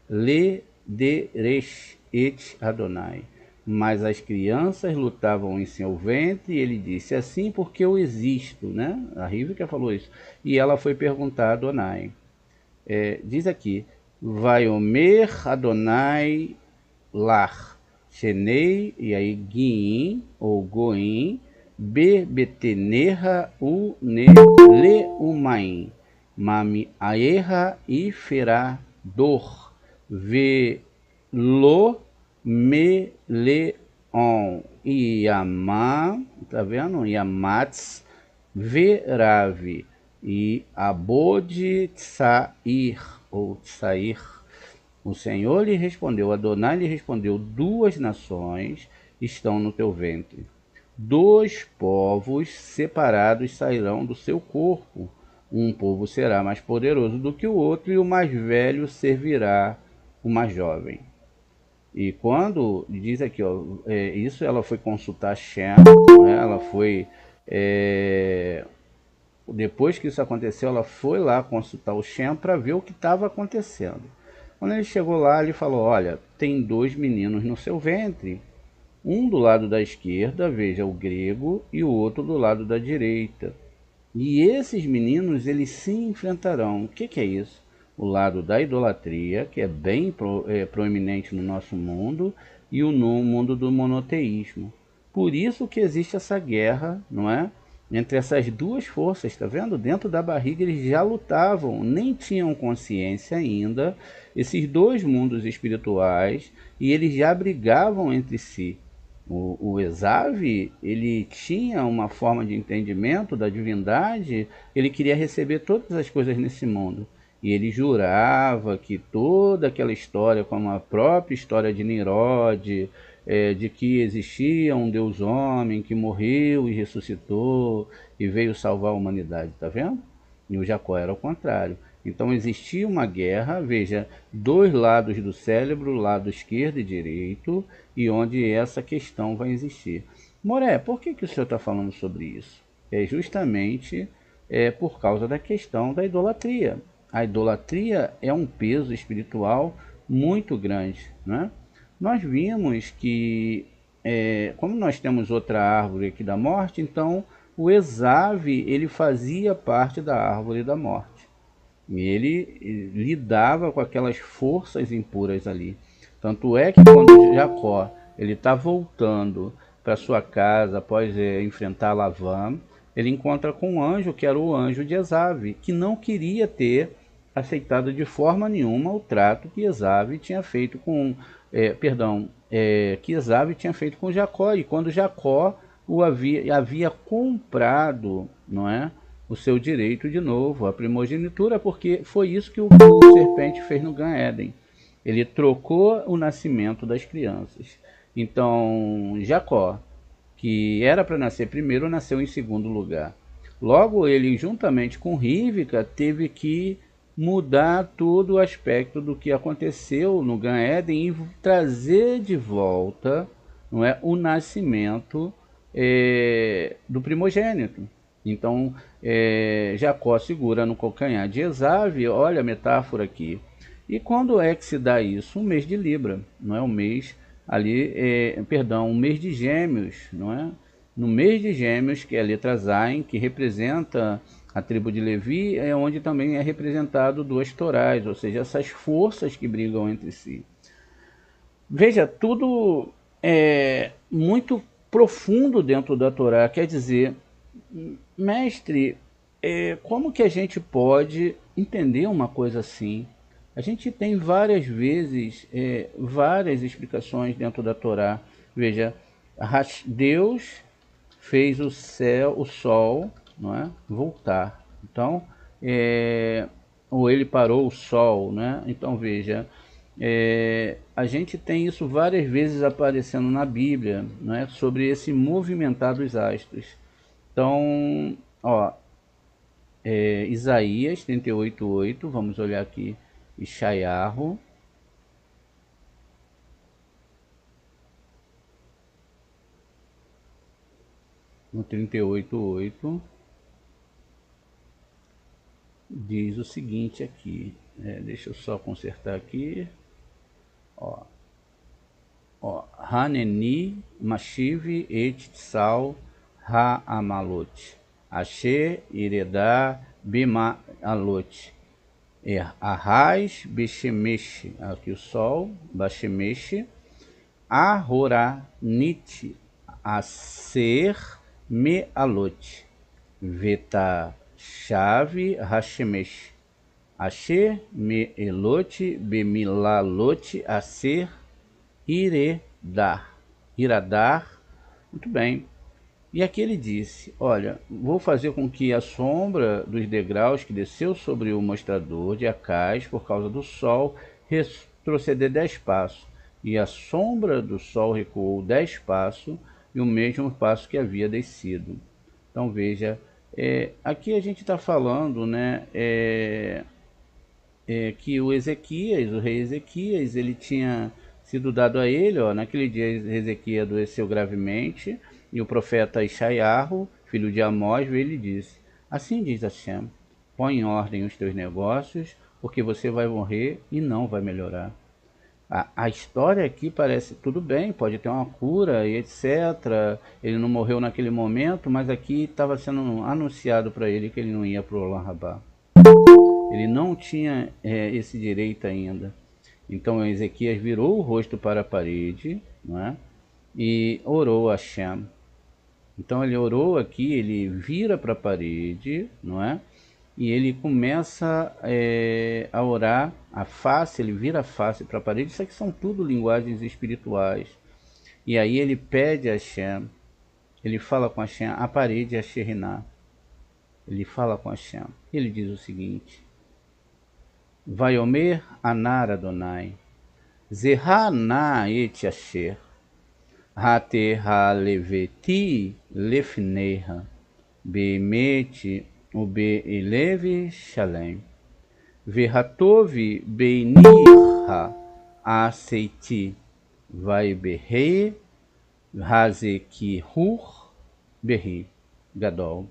Le Deresh Et Adonai. Mas as crianças lutavam em seu ventre, e ele disse, assim porque eu existo, né? A Rívica falou isso. E ela foi perguntar a Adonai. Diz aqui, Vaiomer Adonai Lar, Shenei, e aí Guim, ou Goim, Bebetenerra U Ne Le Umaim, Mami Aerra e Ferador, Velo Meleon, Yamá, tá vendo? Yamatz, Veravi, e Abode Tsair, ou Tsair. O Senhor lhe respondeu, Adonai lhe respondeu, duas nações estão no teu ventre. Dois povos separados sairão do seu corpo. Um povo será mais poderoso do que o outro, e o mais velho servirá o mais jovem. E quando diz aqui, ó, isso ela foi consultar Shem, né? Ela foi, depois que isso aconteceu, ela foi lá consultar o Shem para ver o que estava acontecendo. Quando ele chegou lá, ele falou, olha, tem dois meninos no seu ventre, um do lado da esquerda, veja, o grego, e o outro do lado da direita. E esses meninos, eles se enfrentarão. O que é isso? O lado da idolatria, que é bem proeminente no nosso mundo, e o mundo do monoteísmo. Por isso que existe essa guerra, não é? Entre essas duas forças, tá vendo? Dentro da barriga eles já lutavam, nem tinham consciência ainda, esses dois mundos espirituais, e eles já brigavam entre si. O Esav, ele tinha uma forma de entendimento da divindade, ele queria receber todas as coisas nesse mundo. E ele jurava que toda aquela história, como a própria história de Nimrod, de que existia um Deus homem que morreu e ressuscitou e veio salvar a humanidade, tá vendo? E o Jacó era o contrário. Então existia uma guerra, veja, dois lados do cérebro, lado esquerdo e direito, e onde essa questão vai existir. Moré, por que o senhor está falando sobre isso? É justamente por causa da questão da idolatria. A idolatria é um peso espiritual muito grande, né? Nós vimos que, como nós temos outra árvore aqui da morte, então o Esave, ele fazia parte da árvore da morte. E ele lidava com aquelas forças impuras ali. Tanto é que quando Jacó ele está voltando para sua casa após enfrentar Labã, ele encontra com um anjo que era o anjo de Esave, que não queria ter aceitado de forma nenhuma o trato que Esave tinha feito com, que Esave tinha feito com Jacó. E quando Jacó havia comprado, não é, o seu direito de novo, a primogenitura, porque foi isso que o serpente fez no Gan Éden. Ele trocou o nascimento das crianças. Então, Jacó, que era para nascer primeiro, nasceu em segundo lugar. Logo, ele, juntamente com Rívika, teve que mudar todo o aspecto do que aconteceu no Gan Éden e trazer de volta, não é, o nascimento do primogênito. Então, Jacó segura no calcanhar de Esave, olha a metáfora aqui. E quando é que se dá isso? Um mês de Libra, não é? Um mês ali, um mês de Gêmeos, não é? No mês de Gêmeos, que é a letra Zayin, que representa a tribo de Levi, é onde também é representado duas torais, ou seja, essas forças que brigam entre si. Veja, tudo é muito profundo dentro da Torá, quer dizer, mestre, como que a gente pode entender uma coisa assim? A gente tem várias vezes, várias explicações dentro da Torá. Veja, Deus fez o céu, o sol, não é, voltar. Então, ou ele parou o sol, né? Então veja, a gente tem isso várias vezes aparecendo na Bíblia, não é, sobre esse movimentar dos astros. Então, ó, Isaías 38:8, vamos olhar aqui, Ishayahu, no 38:8, diz o seguinte aqui, deixa eu só consertar aqui, ó, Haneni Mashiv et Tsal Ha-Amalot Asher Iredá Bima Alot Arrais Beshemesh, aqui o sol, Bashemesh, Ahoranit Aser Me Alot Veta Chave Hashemesh Asher Me Elot Bemilalot Aser Iradar. Muito bem. E aqui ele disse, olha, vou fazer com que a sombra dos degraus que desceu sobre o mostrador de Acais por causa do sol retroceder 10 passos. E a sombra do sol recuou 10 passos e o mesmo passo que havia descido. Então veja, aqui a gente está falando, né, que o Ezequias, o rei Ezequias, ele tinha sido dado a ele, ó, naquele dia Ezequias adoeceu gravemente, e o profeta Ishayahu, filho de Amós, veio e lhe disse, assim diz Hashem, põe em ordem os teus negócios, porque você vai morrer e não vai melhorar. A história aqui parece tudo bem, pode ter uma cura e etc. Ele não morreu naquele momento, mas aqui estava sendo anunciado para ele que ele não ia para o Olam Rabá. Ele não tinha esse direito ainda. Então Ezequias virou o rosto para a parede, não é? E orou a Hashem. Então ele orou aqui, ele vira para a parede, não é? E ele começa a orar a face, ele vira a face para a parede. Isso aqui são tudo linguagens espirituais. E aí ele pede a Hashem, ele fala com Hashem, a parede é a Sheriná. Ele fala com Hashem. Ele diz o seguinte, Vaiomer anar Adonai, Zerha na et asher, Hate haleveti lefneha, Bemet ube shalem, Verhatove beinirha aceiti, vai berrei, Hazekihur berri, Gadol.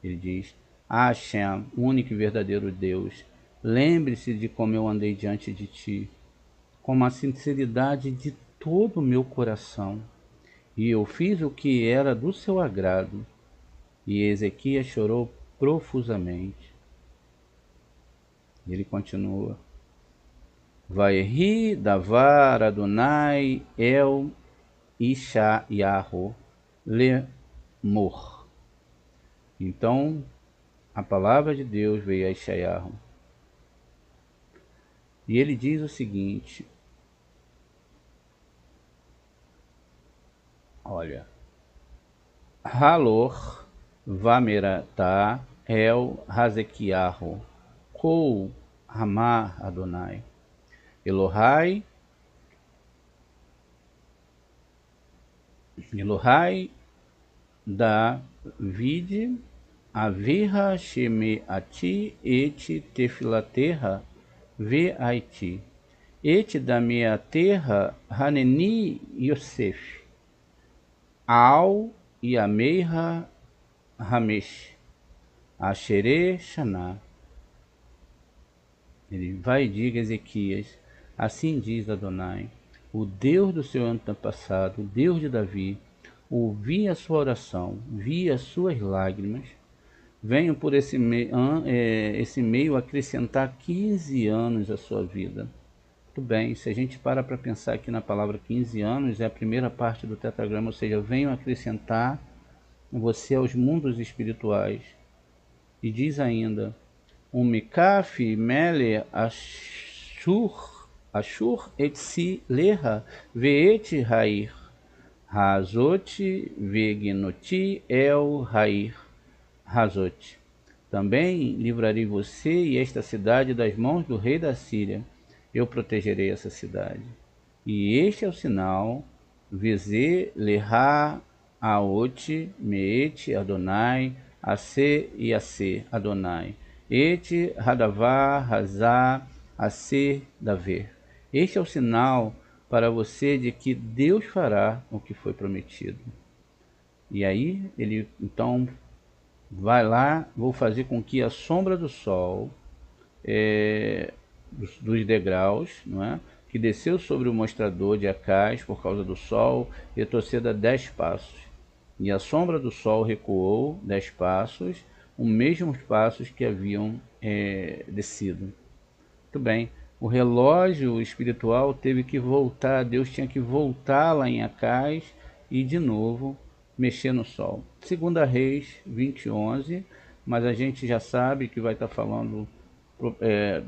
Ele diz, Hashem, único e verdadeiro Deus, lembre-se de como eu andei diante de ti, com a sinceridade de todo o meu coração, e eu fiz o que era do seu agrado, E Ezequias chorou profusamente. Ele continua. Vayehi davar Adonai el Ishayahu lemor. Então, a palavra de Deus veio a Ishayahu. E ele diz o seguinte: olha, Halor vamerata el Hazekiahu Kou Hamar Adonai Elohai David Avirra Shemeati et Tefilaterra Ve'aiti et da minha terra Haneni Yosef Al Yameira Ramesh Ashere Shana. Ele vai e diga a Ezequias: assim diz Adonai, o Deus do seu antepassado, o Deus de Davi, ouvi a sua oração, vi as suas lágrimas, venho por esse meio acrescentar 15 anos à sua vida. Muito bem, se a gente para pensar aqui na palavra 15 anos, é a primeira parte do tetragrama, ou seja, venho acrescentar você aos mundos espirituais. E diz ainda, Umikaf mele Ashur etsi leha veet hair hazot vegenoti el hair hazot. Também livrarei você e esta cidade das mãos do rei da Síria. Eu protegerei essa cidade. E este é o sinal, Veze leha aot meet Adonai ase e ase Adonai. Et Hadavar Hazar Aser Daver. Este é o sinal para você de que Deus fará o que foi prometido. E aí ele então vai lá, vou fazer com que a sombra do sol, dos degraus, não é? Que desceu sobre o mostrador de Acais por causa do sol, retroceda 10 passos. E a sombra do sol recuou 10 passos, os mesmos passos que haviam descido. Muito bem, o relógio espiritual teve que voltar, Deus tinha que voltar lá em Acais e de novo mexer no sol. 2 Reis 20:11, mas a gente já sabe que vai estar falando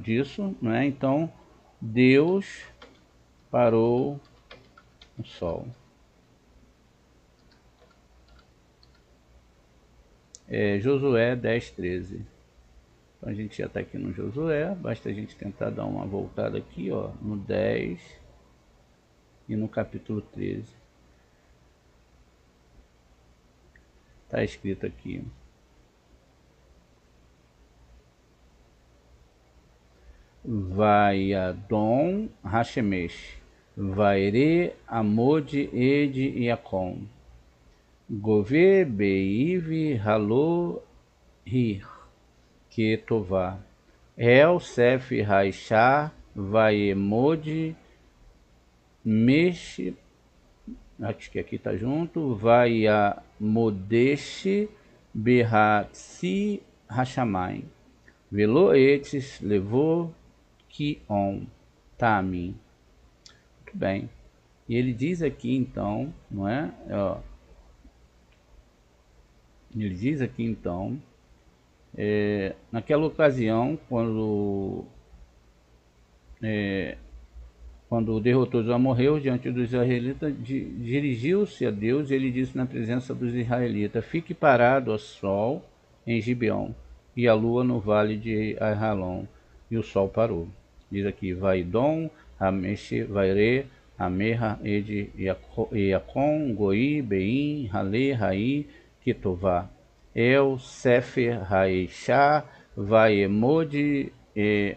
disso, não é? Então Deus parou o sol. Josué 10:13. Então a gente já está aqui no Josué, basta a gente tentar dar uma voltada aqui, ó, no 10 e no capítulo 13. Está escrito aqui: Vaiadon Hashemesh, Vaire Amod Ed Yakom, Gove Beiv Halo Hir, Ketová, El Sef Raishá, Vaemod Mesh, acho que aqui está junto, Vaiamodesh Behatsi Hashamai, Veloetes levou Kion Tamin. Muito bem. E ele diz aqui então, não é? Ele diz aqui então, naquela ocasião, quando derrotou os amorreus diante dos israelitas, dirigiu-se a Deus e ele disse na presença dos israelitas: fique parado ao sol em Gibeon e a lua no vale de Ajalon. E o sol parou. Diz aqui: Vaidom, Hameshe, Vaire, Amerra, Ed, Iacom, Goi, Beim, Hale, Rai, Ketová, El, Sefer, Raishá, Vaemod. É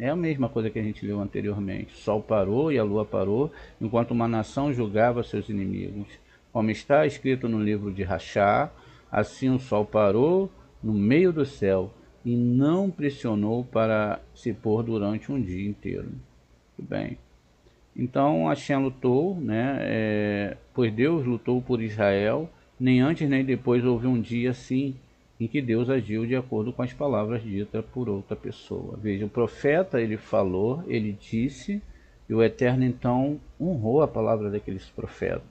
a mesma coisa que a gente leu anteriormente. O sol parou e a lua parou, enquanto uma nação julgava seus inimigos. Como está escrito no livro de Rachá, assim o sol parou no meio do céu e não pressionou para se pôr durante um dia inteiro. Muito bem. Então Hashem lutou, né? Pois Deus lutou por Israel nem antes nem depois houve um dia assim em que Deus agiu de acordo com as palavras ditas por outra pessoa. Veja, o profeta, ele falou, ele disse, e o Eterno então honrou a palavra daqueles profetas.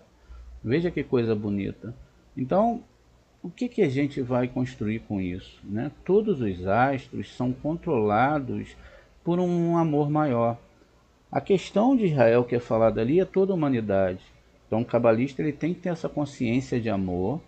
Veja que coisa bonita. Então, o que, que a gente vai construir com isso, né? Todos os astros são controlados por um amor maior. A questão de Israel que é falada ali é toda a humanidade. Então o cabalista ele tem que ter essa consciência de amor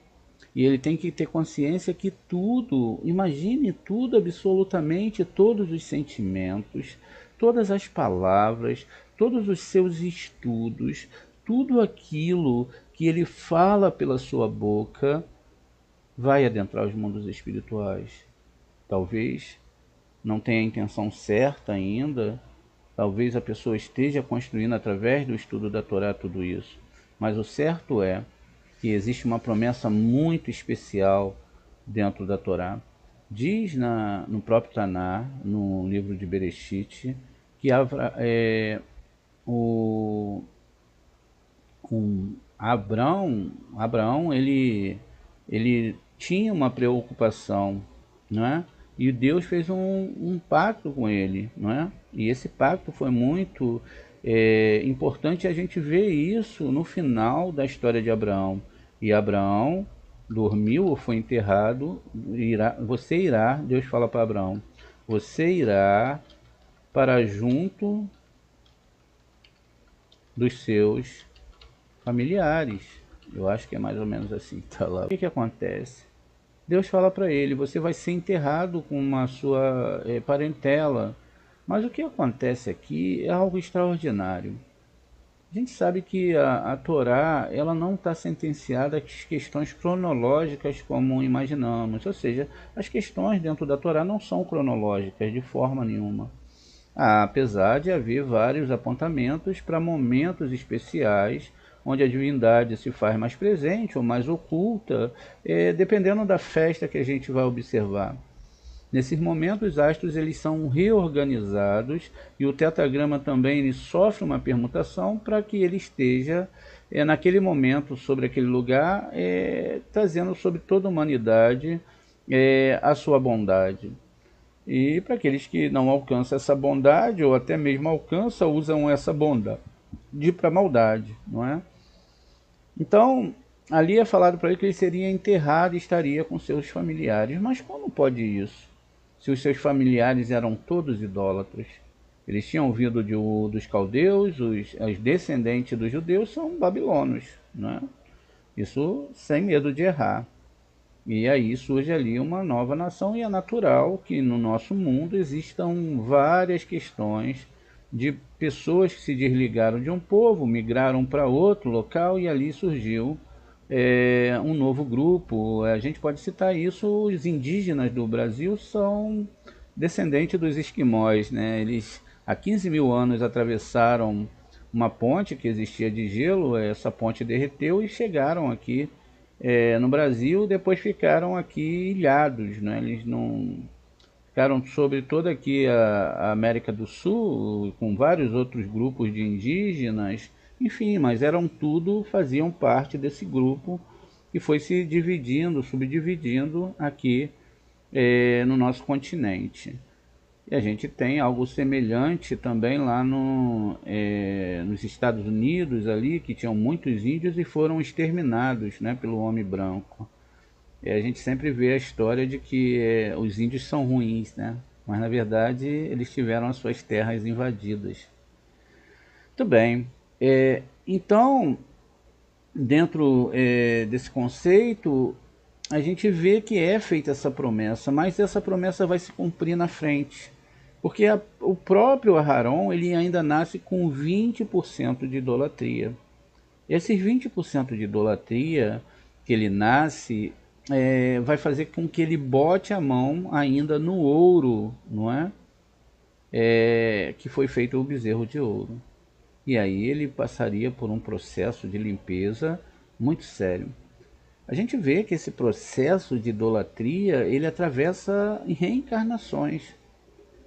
e ele tem que ter consciência que tudo, imagine tudo, absolutamente todos os sentimentos, todas as palavras, todos os seus estudos, tudo aquilo que ele fala pela sua boca vai adentrar os mundos espirituais. Talvez não tenha a intenção certa ainda, talvez a pessoa esteja construindo através do estudo da Torá tudo isso, mas o certo é que existe uma promessa muito especial dentro da Torá. Diz no próprio Taná, no livro de Bereshit, que o, Abraão ele tinha uma preocupação, não é? E Deus fez um pacto com ele, não é? E esse pacto foi muito importante a gente ver isso no final da história de Abraão. E Abraão dormiu ou foi enterrado, Deus fala para Abraão, você irá para junto dos seus familiares. Eu acho que é mais ou menos assim que tá lá. O que acontece? Deus fala para ele, você vai ser enterrado com a sua parentela. Mas o que acontece aqui é algo extraordinário. A gente sabe que a Torá ela não está sentenciada às questões cronológicas como imaginamos. Ou seja, as questões dentro da Torá não são cronológicas de forma nenhuma. Apesar de haver vários apontamentos para momentos especiais onde a divindade se faz mais presente ou mais oculta, dependendo da festa que a gente vai observar. Nesses momentos, os astros eles são reorganizados e o tetragrama também ele sofre uma permutação para que ele esteja, naquele momento, sobre aquele lugar, trazendo sobre toda a humanidade a sua bondade. E para aqueles que não alcançam essa bondade, ou até mesmo alcançam, usam essa bondade para maldade, não é? Então, ali é falado para ele que ele seria enterrado e estaria com seus familiares. Mas como pode isso? Se os seus familiares eram todos idólatras. Eles tinham vindo dos caldeus, os descendentes dos judeus são babilônios, né? Isso sem medo de errar. E aí surge ali uma nova nação e é natural que no nosso mundo existam várias questões de pessoas que se desligaram de um povo, migraram para outro local e ali surgiu um novo grupo. A gente pode citar isso, os indígenas do Brasil são descendentes dos esquimós, né? Eles há 15 mil anos atravessaram uma ponte que existia de gelo, essa ponte derreteu e chegaram aqui no Brasil, depois ficaram aqui ilhados, né? Eles não ficaram sobre toda aqui a América do Sul, com vários outros grupos de indígenas, enfim, mas eram tudo, faziam parte desse grupo que foi se dividindo, subdividindo aqui no nosso continente. E a gente tem algo semelhante também lá nos Estados Unidos, ali, que tinham muitos índios e foram exterminados, né, pelo homem branco. E a gente sempre vê a história de que os índios são ruins, né? Mas na verdade eles tiveram as suas terras invadidas. Muito bem. Então, dentro desse conceito, a gente vê que é feita essa promessa, mas essa promessa vai se cumprir na frente. Porque o próprio Aharon ele ainda nasce com 20% de idolatria. Esses 20% de idolatria que ele nasce vai fazer com que ele bote a mão ainda no ouro, não é? Que foi feito o bezerro de ouro. E aí ele passaria por um processo de limpeza muito sério. A gente vê que esse processo de idolatria ele atravessa reencarnações.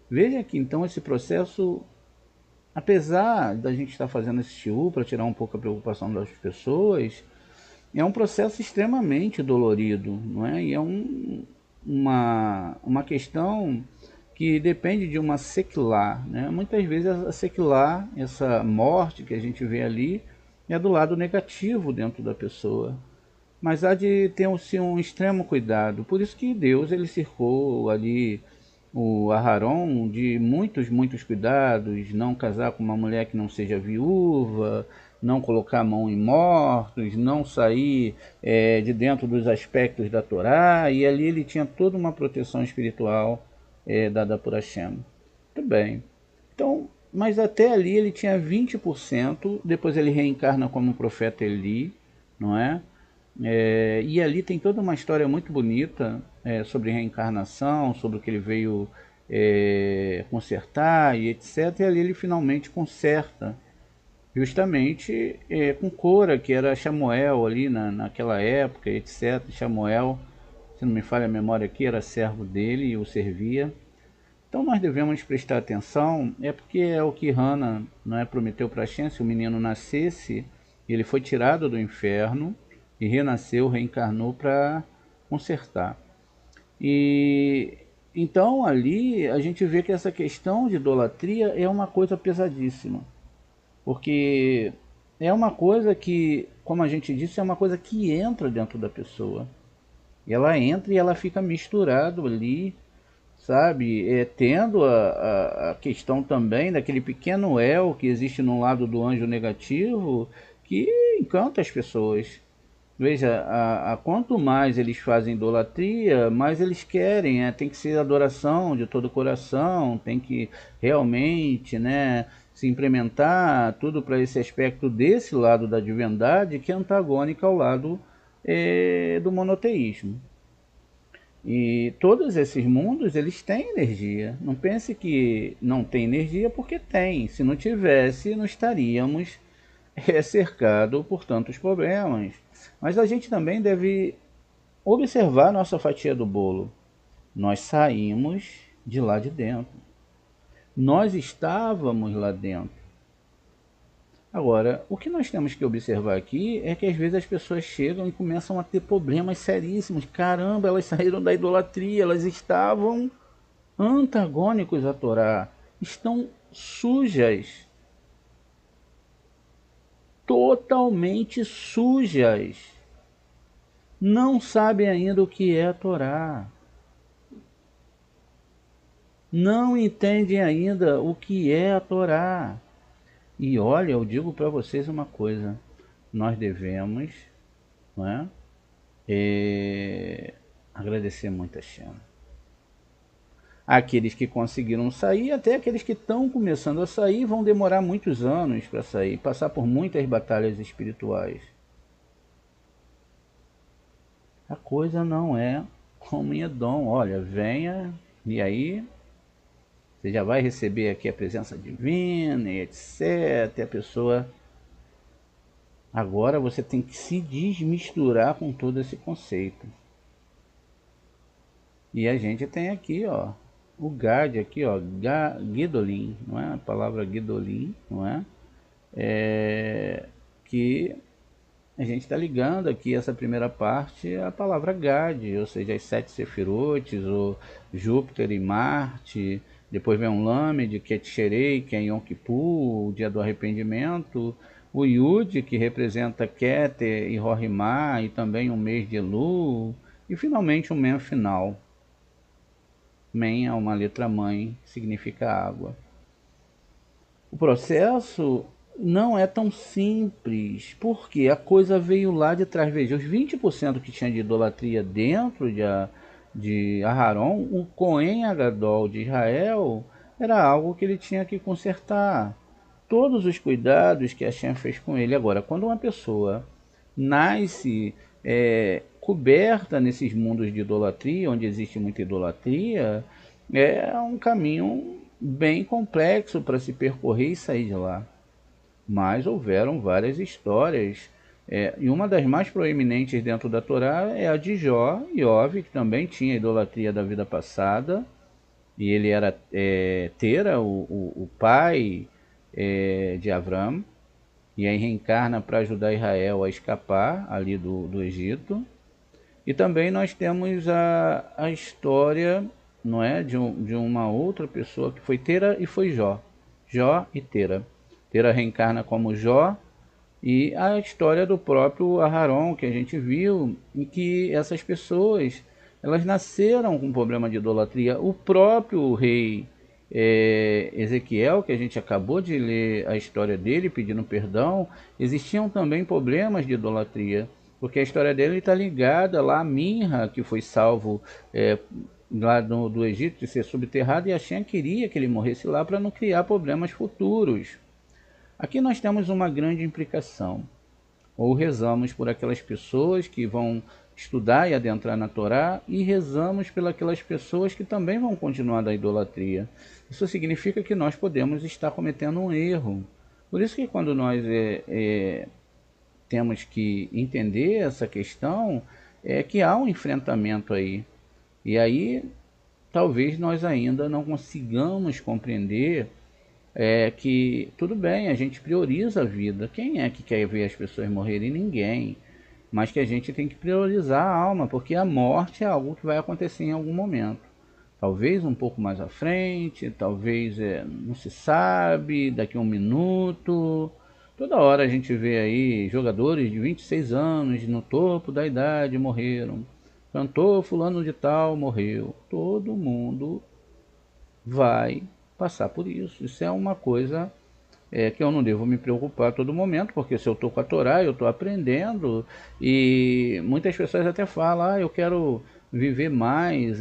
Veja que então esse processo, apesar da gente estar fazendo esse shiur para tirar um pouco a preocupação das pessoas, é um processo extremamente dolorido, não é? E é uma questão que depende de uma sequilar, né? Muitas vezes a sequilar, essa morte que a gente vê ali, é do lado negativo dentro da pessoa. Mas há de ter um extremo cuidado. Por isso que Deus ele cercou ali o Aharon de muitos cuidados, não casar com uma mulher que não seja viúva, não colocar a mão em mortos, não sair de dentro dos aspectos da Torá, e ali ele tinha toda uma proteção espiritual dada por Hashem. Muito bem. Então, mas até ali ele tinha 20%, depois ele reencarna como profeta Eli, não é? E ali tem toda uma história muito bonita sobre reencarnação, sobre o que ele veio consertar e etc. E ali ele finalmente conserta, justamente com Cora, que era Chamuel ali naquela época, etc. Chamuel, se não me falha a memória aqui, era servo dele e o servia. Então nós devemos prestar atenção, porque é o que Hannah, não é, prometeu para Shem, se o menino nascesse, ele foi tirado do inferno e renasceu, reencarnou para consertar. E então ali a gente vê que essa questão de idolatria é uma coisa pesadíssima, porque é uma coisa que, como a gente disse, é uma coisa que entra dentro da pessoa. E ela entra e ela fica misturado ali, sabe? Tendo a questão também daquele pequeno el que existe no lado do anjo negativo que encanta as pessoas. Veja, quanto mais eles fazem idolatria, mais eles querem, tem que ser adoração de todo o coração, tem que realmente, né, se implementar tudo para esse aspecto desse lado da divindade que é antagônico ao lado do monoteísmo. E todos esses mundos, eles têm energia. Não pense que não tem energia, porque tem. Se não tivesse, não estaríamos cercados por tantos problemas. Mas a gente também deve observar nossa fatia do bolo. Nós saímos de lá de dentro. Nós estávamos lá dentro. Agora, o que nós temos que observar aqui é que às vezes as pessoas chegam e começam a ter problemas seríssimos. Caramba, elas saíram da idolatria, elas estavam antagônicos à Torá, estão sujas, totalmente sujas, não sabem ainda o que é a Torá, não entendem ainda o que é a Torá. E olha, eu digo para vocês uma coisa, nós devemos, não é? Agradecer muito a Shem. Aqueles que conseguiram sair, até aqueles que estão começando a sair, vão demorar muitos anos para sair, passar por muitas batalhas espirituais. A coisa não é como em Edom, olha, venha e aí você já vai receber aqui a presença divina e etc. A pessoa... Agora você tem que se desmisturar com todo esse conceito. E a gente tem aqui, ó, o Gad aqui, ó, Guidolin, não é? A palavra Guidolin, não é? Que a gente está ligando aqui essa primeira parte à palavra Gad, ou seja, as 7 sefirotes, o Júpiter e Marte. Depois vem um Lamed, que é Tisherei, que é Yom Kippur, o dia do arrependimento. O Yud, que representa Keter e Rohimá, e também um mês de Elul. E finalmente o Men final. Men é uma letra mãe, significa água. O processo não é tão simples, porque a coisa veio lá de trás. Veja, os 20% que tinha de idolatria dentro de Aharon, o Cohen Agadol de Israel, era algo que ele tinha que consertar. Todos os cuidados que Hashem fez com ele. Agora, quando uma pessoa nasce coberta nesses mundos de idolatria, onde existe muita idolatria, é um caminho bem complexo para se percorrer e sair de lá. Mas houveram várias histórias, e uma das mais proeminentes dentro da Torá é a de Jó e Ov, que também tinha idolatria da vida passada, e ele era Tera, o pai de Avram, e aí reencarna para ajudar Israel a escapar ali do Egito. E também nós temos a história, não é, de uma outra pessoa que foi Tera e foi Jó. Jó e Tera. Tera reencarna como Jó, e a história do próprio Aharon, que a gente viu, em que essas pessoas, elas nasceram com problema de idolatria. O próprio rei Ezequiel, que a gente acabou de ler a história dele pedindo perdão, existiam também problemas de idolatria, porque a história dele está ligada lá a Minra, que foi salvo lá do Egito de ser subterrado, e a Shem queria que ele morresse lá para não criar problemas futuros. Aqui nós temos uma grande implicação. Ou rezamos por aquelas pessoas que vão estudar e adentrar na Torá, e rezamos pelas pessoas que também vão continuar da idolatria. Isso significa que nós podemos estar cometendo um erro. Por isso que quando nós temos que entender essa questão, é que há um enfrentamento aí. E aí talvez nós ainda não consigamos compreender que tudo bem, a gente prioriza a vida. Quem é que quer ver as pessoas morrerem? Ninguém. Mas que a gente tem que priorizar a alma, porque a morte é algo que vai acontecer em algum momento. Talvez um pouco mais à frente, talvez não se sabe, daqui a um minuto. Toda hora a gente vê aí jogadores de 26 anos no topo da idade morreram. Cantor fulano de tal morreu. Todo mundo vai passar por isso. Isso é uma coisa que eu não devo me preocupar a todo momento, porque se eu estou com a Torá, eu estou aprendendo, e muitas pessoas até falam, eu quero viver mais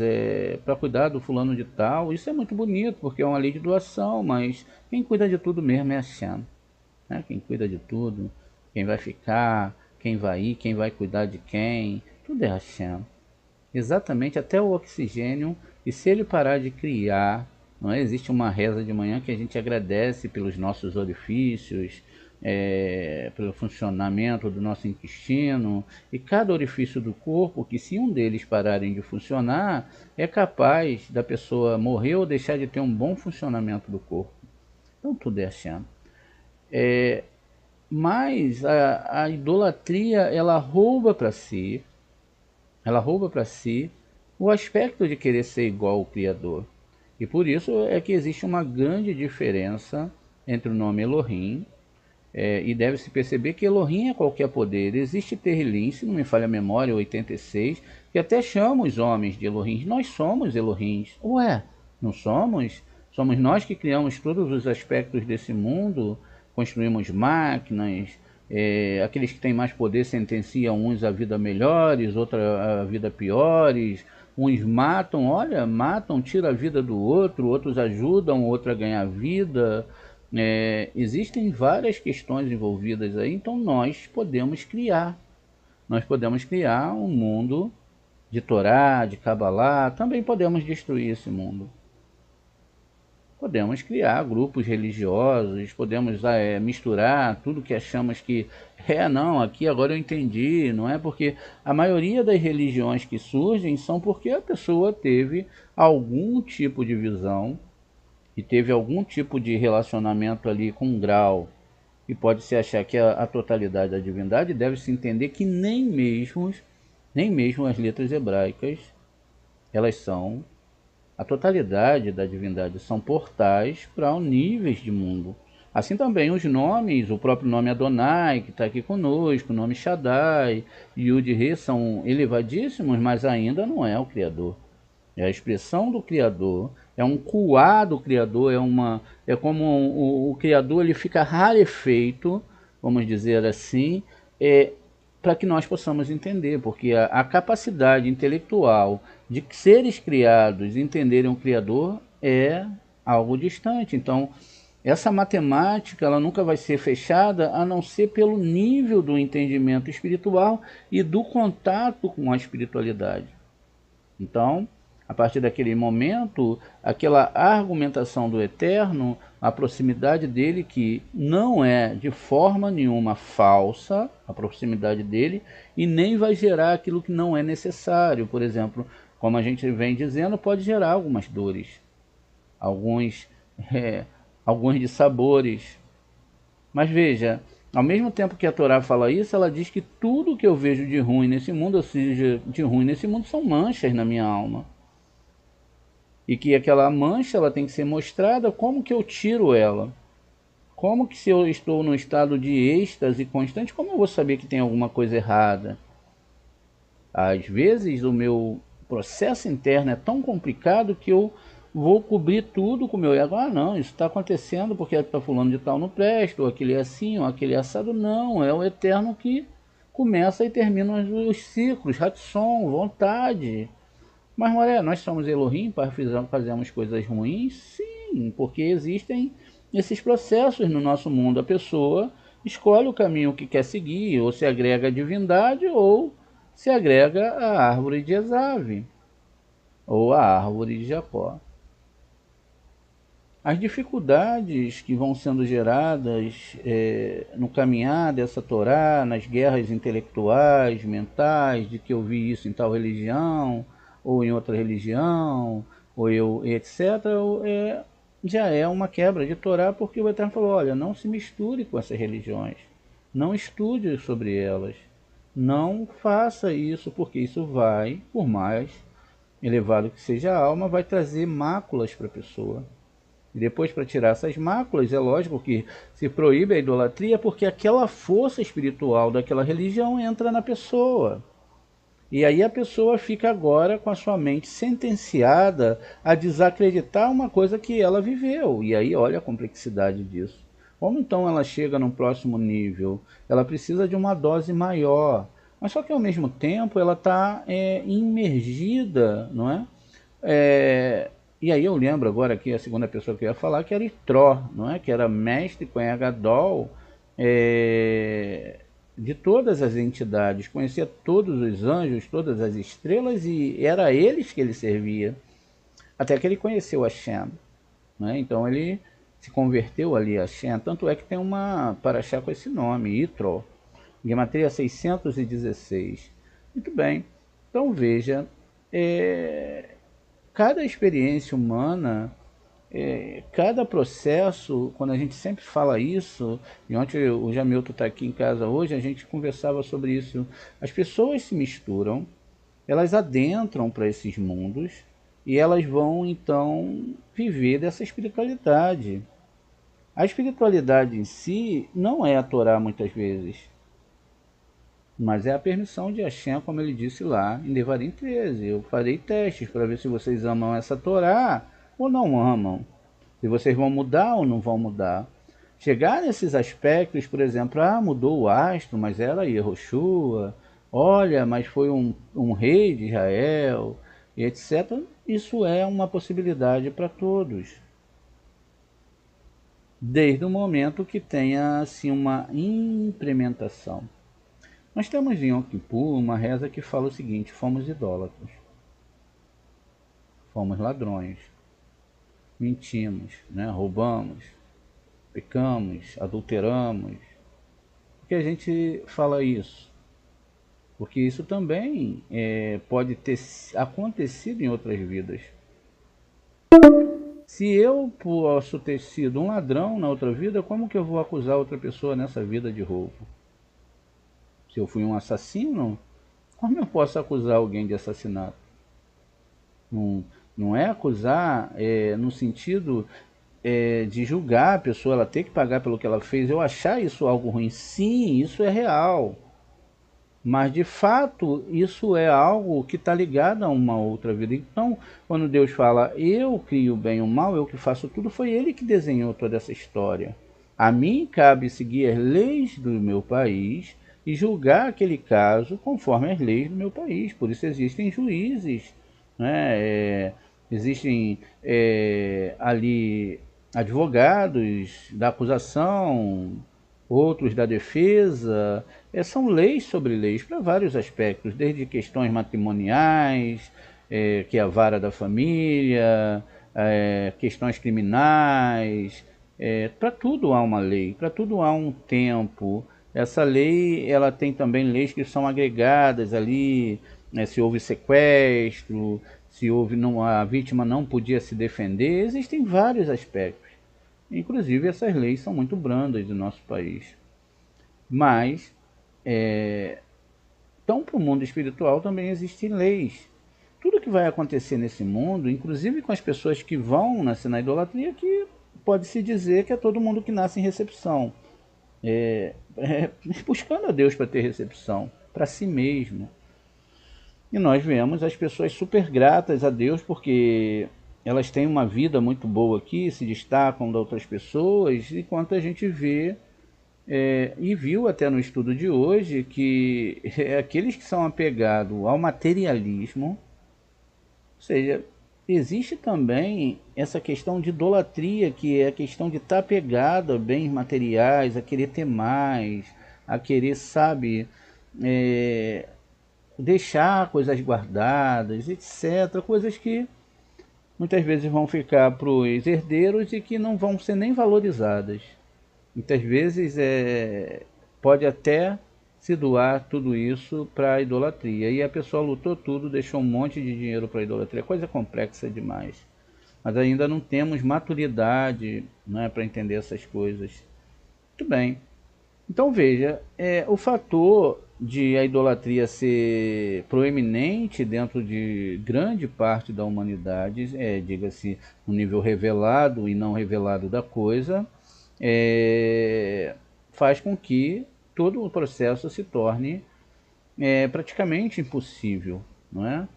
para cuidar do fulano de tal. Isso é muito bonito, porque é uma lei de doação, mas quem cuida de tudo mesmo é a Shem, né? Quem cuida de tudo, quem vai ficar, quem vai ir, quem vai cuidar de quem, tudo é a Shem. Exatamente, até o oxigênio, e se ele parar de criar, não é? Existe uma reza de manhã que a gente agradece pelos nossos orifícios, pelo funcionamento do nosso intestino, e cada orifício do corpo, que se um deles pararem de funcionar, é capaz da pessoa morrer ou deixar de ter um bom funcionamento do corpo. Então tudo é Hashem. Mas a idolatria, ela rouba para si o aspecto de querer ser igual ao Criador. E por isso é que existe uma grande diferença entre o nome Elohim, e deve-se perceber que Elohim é qualquer poder. Existe Terrilim, se não me falha a memória, 86, que até chama os homens de Elohim. Nós somos Elohims. Ué, não somos? Somos nós que criamos todos os aspectos desse mundo, construímos máquinas, aqueles que têm mais poder sentenciam uns a vida melhores, outros a vida piores. Uns matam, tiram a vida do outro, outros ajudam o outro a ganhar vida. Existem várias questões envolvidas aí, então nós podemos criar. Nós podemos criar um mundo de Torá, de Kabbalah, também podemos destruir esse mundo. Podemos criar grupos religiosos, podemos misturar tudo que achamos que não, aqui agora eu entendi, não é? Porque a maioria das religiões que surgem são porque a pessoa teve algum tipo de visão e teve algum tipo de relacionamento ali com um grau, e pode-se achar que a totalidade da divindade, deve-se entender que nem mesmo as letras hebraicas, elas são a totalidade da divindade, são portais para níveis de mundo. Assim também os nomes, o próprio nome Adonai, que está aqui conosco, o nome Shaddai, Yud-He, são elevadíssimos, mas ainda não é o Criador. É a expressão do Criador, é um kuá do Criador, é como o Criador ele fica rarefeito, vamos dizer assim, para que nós possamos entender, porque a capacidade intelectual de seres criados entenderem o Criador é algo distante. Então, essa matemática ela nunca vai ser fechada a não ser pelo nível do entendimento espiritual e do contato com a espiritualidade. Então, a partir daquele momento, aquela argumentação do Eterno, a proximidade dele, que não é de forma nenhuma falsa, a proximidade dele, e nem vai gerar aquilo que não é necessário. Por exemplo, como a gente vem dizendo, pode gerar algumas dores, alguns dissabores. Mas veja, Ao mesmo tempo que a Torá fala isso, ela diz que tudo que eu vejo de ruim nesse mundo, ou seja, de ruim nesse mundo, são manchas na minha alma. E que aquela mancha ela tem que ser mostrada, como que eu tiro ela? Como que, se eu estou num estado de êxtase constante, como eu vou saber que tem alguma coisa errada? Às vezes o meu processo interno é tão complicado que eu vou cobrir tudo com o meu ego. Ah, não, isso está acontecendo porque está fulano de tal não presta, ou aquele é assim, ou aquele é assado. Não, é o eterno que começa e termina os ciclos, Hatson, vontade. Mas, Moré, nós somos Elohim para fazermos coisas ruins? Sim, porque existem esses processos no nosso mundo. A pessoa escolhe o caminho que quer seguir, ou se agrega à divindade, ou se agrega à árvore de Esav, ou à árvore de Jacó. As dificuldades que vão sendo geradas no caminhar dessa Torá, nas guerras intelectuais, mentais, de que eu vi isso em tal religião, ou em outra religião, ou eu, etc., já é uma quebra de Torá, porque o Eterno falou, olha, não se misture com essas religiões, não estude sobre elas, não faça isso, porque isso vai, por mais elevado que seja a alma, vai trazer máculas para a pessoa. E depois, para tirar essas máculas, é lógico que se proíbe a idolatria, porque aquela força espiritual daquela religião entra na pessoa. E aí a pessoa fica agora com a sua mente sentenciada a desacreditar uma coisa que ela viveu. E aí olha a complexidade disso. Como então ela chega num próximo nível? Ela precisa de uma dose maior. Mas só que ao mesmo tempo ela está imergida, não é? E aí eu lembro agora aqui a segunda pessoa que eu ia falar, que era Itró, não é? Que era mestre Kohen-Gadol, de todas as entidades, conhecia todos os anjos, todas as estrelas, e era a eles que ele servia, até que ele conheceu Hashem, né? Então ele se converteu ali a Hashem, tanto é que tem uma paraxá com esse nome, Itro, Gematria 616. Muito bem, então veja, cada experiência humana, cada processo, quando a gente sempre fala isso, e ontem o Jamilton está aqui em casa hoje, a gente conversava sobre isso, as pessoas se misturam, elas adentram para esses mundos e elas vão então viver dessa espiritualidade. A espiritualidade em si não é a Torá muitas vezes, mas é a permissão de Hashem, como ele disse lá em Devarim 13. Eu farei testes para ver se vocês amam essa Torá ou não amam. Se vocês vão mudar ou não vão mudar. Chegar nesses aspectos, por exemplo, mudou o astro, mas era Yehoshua, olha, mas foi um rei de Israel, etc. Isso é uma possibilidade para todos. Desde o momento que tenha assim uma implementação. Nós temos em Yom Kippur uma reza que fala o seguinte: fomos idólatras, fomos ladrões, mentimos, né? Roubamos, pecamos, adulteramos. Por que a gente fala isso? Porque isso também pode ter acontecido em outras vidas. Se eu posso ter sido um ladrão na outra vida, como que eu vou acusar outra pessoa nessa vida de roubo? Se eu fui um assassino, como eu posso acusar alguém de assassinato? Não, não é acusar no sentido de julgar a pessoa, ela ter que pagar pelo que ela fez. Eu achar isso algo ruim, sim, isso é real. Mas de fato isso é algo que está ligado a uma outra vida. Então, quando Deus fala, eu crio o bem e o mal, eu que faço tudo, foi Ele que desenhou toda essa história. A mim cabe seguir as leis do meu país e julgar aquele caso conforme as leis do meu país. Por isso existem juízes, né? Existem ali advogados da acusação, outros da defesa. São leis sobre leis para vários aspectos, desde questões matrimoniais, que é a vara da família, questões criminais, para tudo há uma lei, para tudo há um tempo. Essa lei, ela tem também leis que são agregadas ali, né, se houve sequestro, se houve a vítima não podia se defender, existem vários aspectos. Inclusive essas leis são muito brandas no nosso país. Mas, então, para o mundo espiritual também existem leis. Tudo que vai acontecer nesse mundo, inclusive com as pessoas que vão nascer na idolatria, que pode-se dizer que é todo mundo que nasce em recepção. Buscando a Deus para ter recepção, para si mesmo. E nós vemos as pessoas super gratas a Deus porque elas têm uma vida muito boa aqui, se destacam de outras pessoas, enquanto a gente vê e viu até no estudo de hoje que aqueles que são apegados ao materialismo, ou seja, existe também essa questão de idolatria, que é a questão de estar apegado a bens materiais, a querer ter mais, a querer, sabe, deixar coisas guardadas, etc. Coisas que muitas vezes vão ficar para os herdeiros e que não vão ser nem valorizadas. Muitas vezes pode até se doar tudo isso para a idolatria. E a pessoa lutou tudo, deixou um monte de dinheiro para a idolatria. Coisa complexa demais. Mas ainda não temos maturidade, né, para entender essas coisas. Muito bem. Então veja, o fator de a idolatria ser proeminente dentro de grande parte da humanidade, diga-se, um nível revelado e não revelado da coisa, faz com que todo o processo se torne praticamente impossível, não é?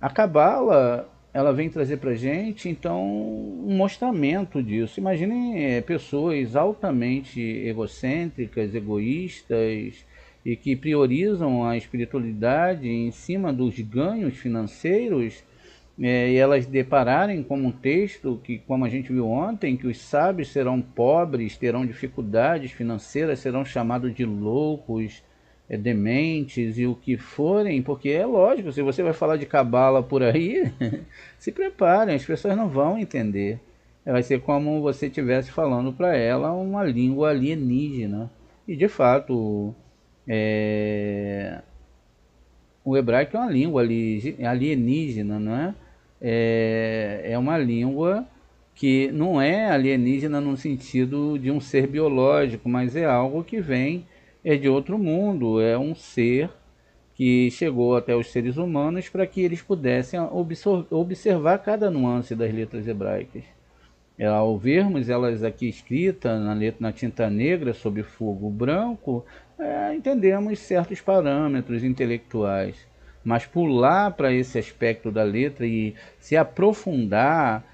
A Cabala, ela vem trazer para gente então um mostramento disso. Imaginem pessoas altamente egocêntricas, egoístas e que priorizam a espiritualidade em cima dos ganhos financeiros, e elas depararem com um texto que, como a gente viu ontem, que os sábios serão pobres, terão dificuldades financeiras, serão chamados de loucos, dementes e o que forem, porque é lógico, se você vai falar de cabala por aí, se preparem, as pessoas não vão entender. Vai ser como você estivesse falando para ela uma língua alienígena. E de fato, o hebraico é uma língua alienígena, não é? É uma língua que não é alienígena no sentido de um ser biológico, mas é algo que vem de outro mundo, é um ser que chegou até os seres humanos para que eles pudessem observar cada nuance das letras hebraicas. Ao vermos elas aqui escritas na tinta negra sobre fogo branco, entendemos certos parâmetros intelectuais. Mas pular para esse aspecto da letra e se aprofundar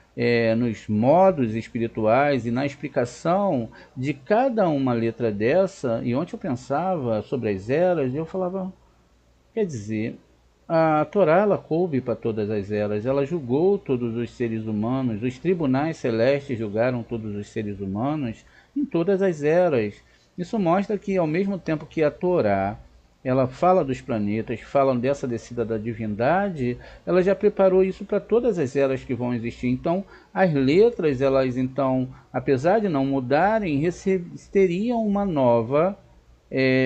nos modos espirituais e na explicação de cada uma letra dessa, e ontem eu pensava sobre as eras, e eu falava, quer dizer, a Torá ela coube para todas as eras, ela julgou todos os seres humanos, os tribunais celestes julgaram todos os seres humanos em todas as eras. Isso mostra que ao mesmo tempo que a Torá ela fala dos planetas, fala dessa descida da divindade, ela já preparou isso para todas as eras que vão existir. Então, as letras, elas então, apesar de não mudarem, teriam uma nova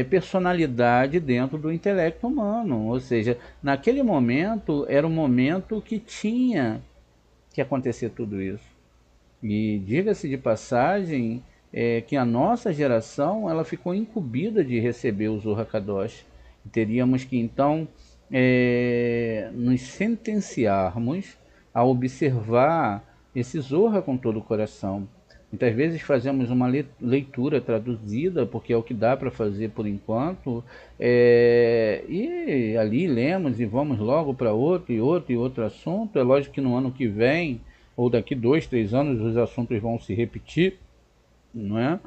personalidade dentro do intelecto humano. Ou seja, naquele momento era um momento que tinha que acontecer tudo isso. E diga-se de passagem que a nossa geração ela ficou incumbida de receber o Zohar Kadosh. Teríamos que então nos sentenciarmos a observar esse Zohar com todo o coração. Muitas vezes fazemos uma leitura traduzida, porque é o que dá para fazer por enquanto, e ali lemos e vamos logo para outro e outro e outro assunto. É lógico que no ano que vem, ou daqui 2, 3 anos, os assuntos vão se repetir, não é?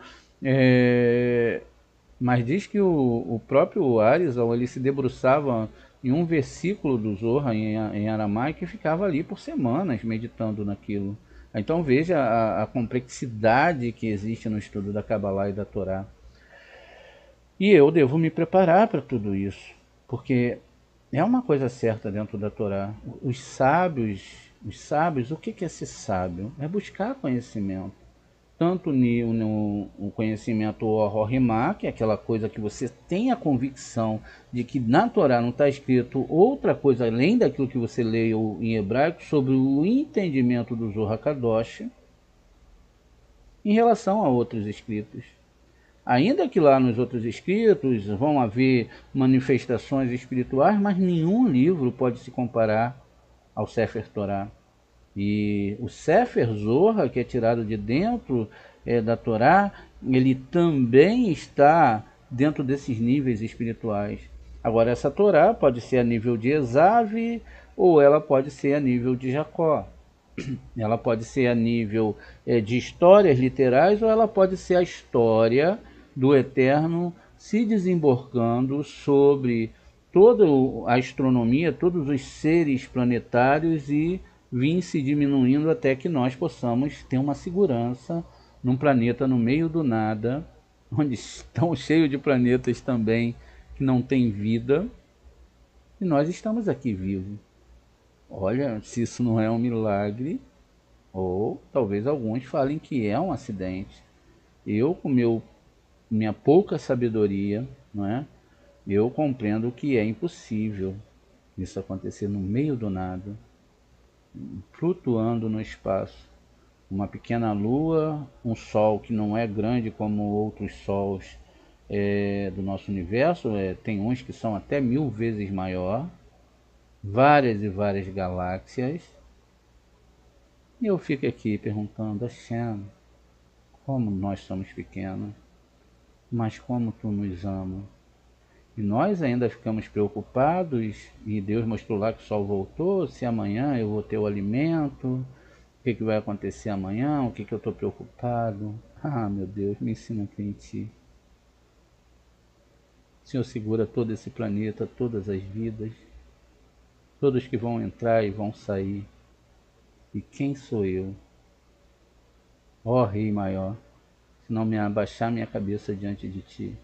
Mas diz que o próprio Arizal ele se debruçava em um versículo do Zohar em aramaico e ficava ali por semanas meditando naquilo. Então veja a complexidade que existe no estudo da Kabbalah e da Torá. E eu devo me preparar para tudo isso, porque é uma coisa certa dentro da Torá. Os sábios, o que é ser sábio? É buscar conhecimento. Tanto no conhecimento Rorimá, que é aquela coisa que você tem a convicção de que na Torá não está escrito outra coisa além daquilo que você leu em hebraico sobre o entendimento do Zohar Kadosh em relação a outros escritos. Ainda que lá nos outros escritos vão haver manifestações espirituais, mas nenhum livro pode se comparar ao Sefer Torá. E o Sefer Zohar, que é tirado de dentro da Torá, ele também está dentro desses níveis espirituais. Agora, essa Torá pode ser a nível de Esav ou ela pode ser a nível de Jacó. Ela pode ser a nível de histórias literais ou ela pode ser a história do Eterno se desembarcando sobre toda a astronomia, todos os seres planetários e vir se diminuindo até que nós possamos ter uma segurança num planeta no meio do nada, onde estão cheios de planetas também que não têm vida, e nós estamos aqui vivos. Olha, se isso não é um milagre, ou talvez alguns falem que é um acidente. Eu, com minha pouca sabedoria, não é? Eu compreendo que é impossível isso acontecer no meio do nada, flutuando no espaço. Uma pequena lua, um sol que não é grande como outros sols do nosso universo, tem uns que são até 1000 vezes maior, várias e várias galáxias. E eu fico aqui perguntando, Hashem, como nós somos pequenos, mas como tu nos ama. E nós ainda ficamos preocupados, e Deus mostrou lá que o sol voltou, se amanhã eu vou ter o alimento, o que vai acontecer amanhã, o que eu estou preocupado. Ah, meu Deus, me ensina a crer em Ti. O Senhor segura todo esse planeta, todas as vidas, todos que vão entrar e vão sair. E quem sou eu, ó Rei maior, se não me abaixar minha cabeça diante de Ti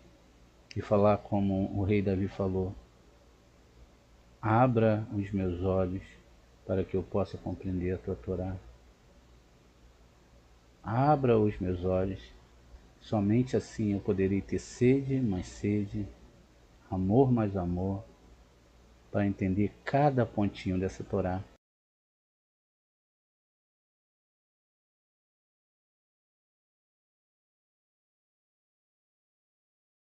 e falar como o rei Davi falou: abra os meus olhos para que eu possa compreender a Tua Torá. Abra os meus olhos, somente assim eu poderei ter sede mais sede, amor mais amor, para entender cada pontinho dessa Torá.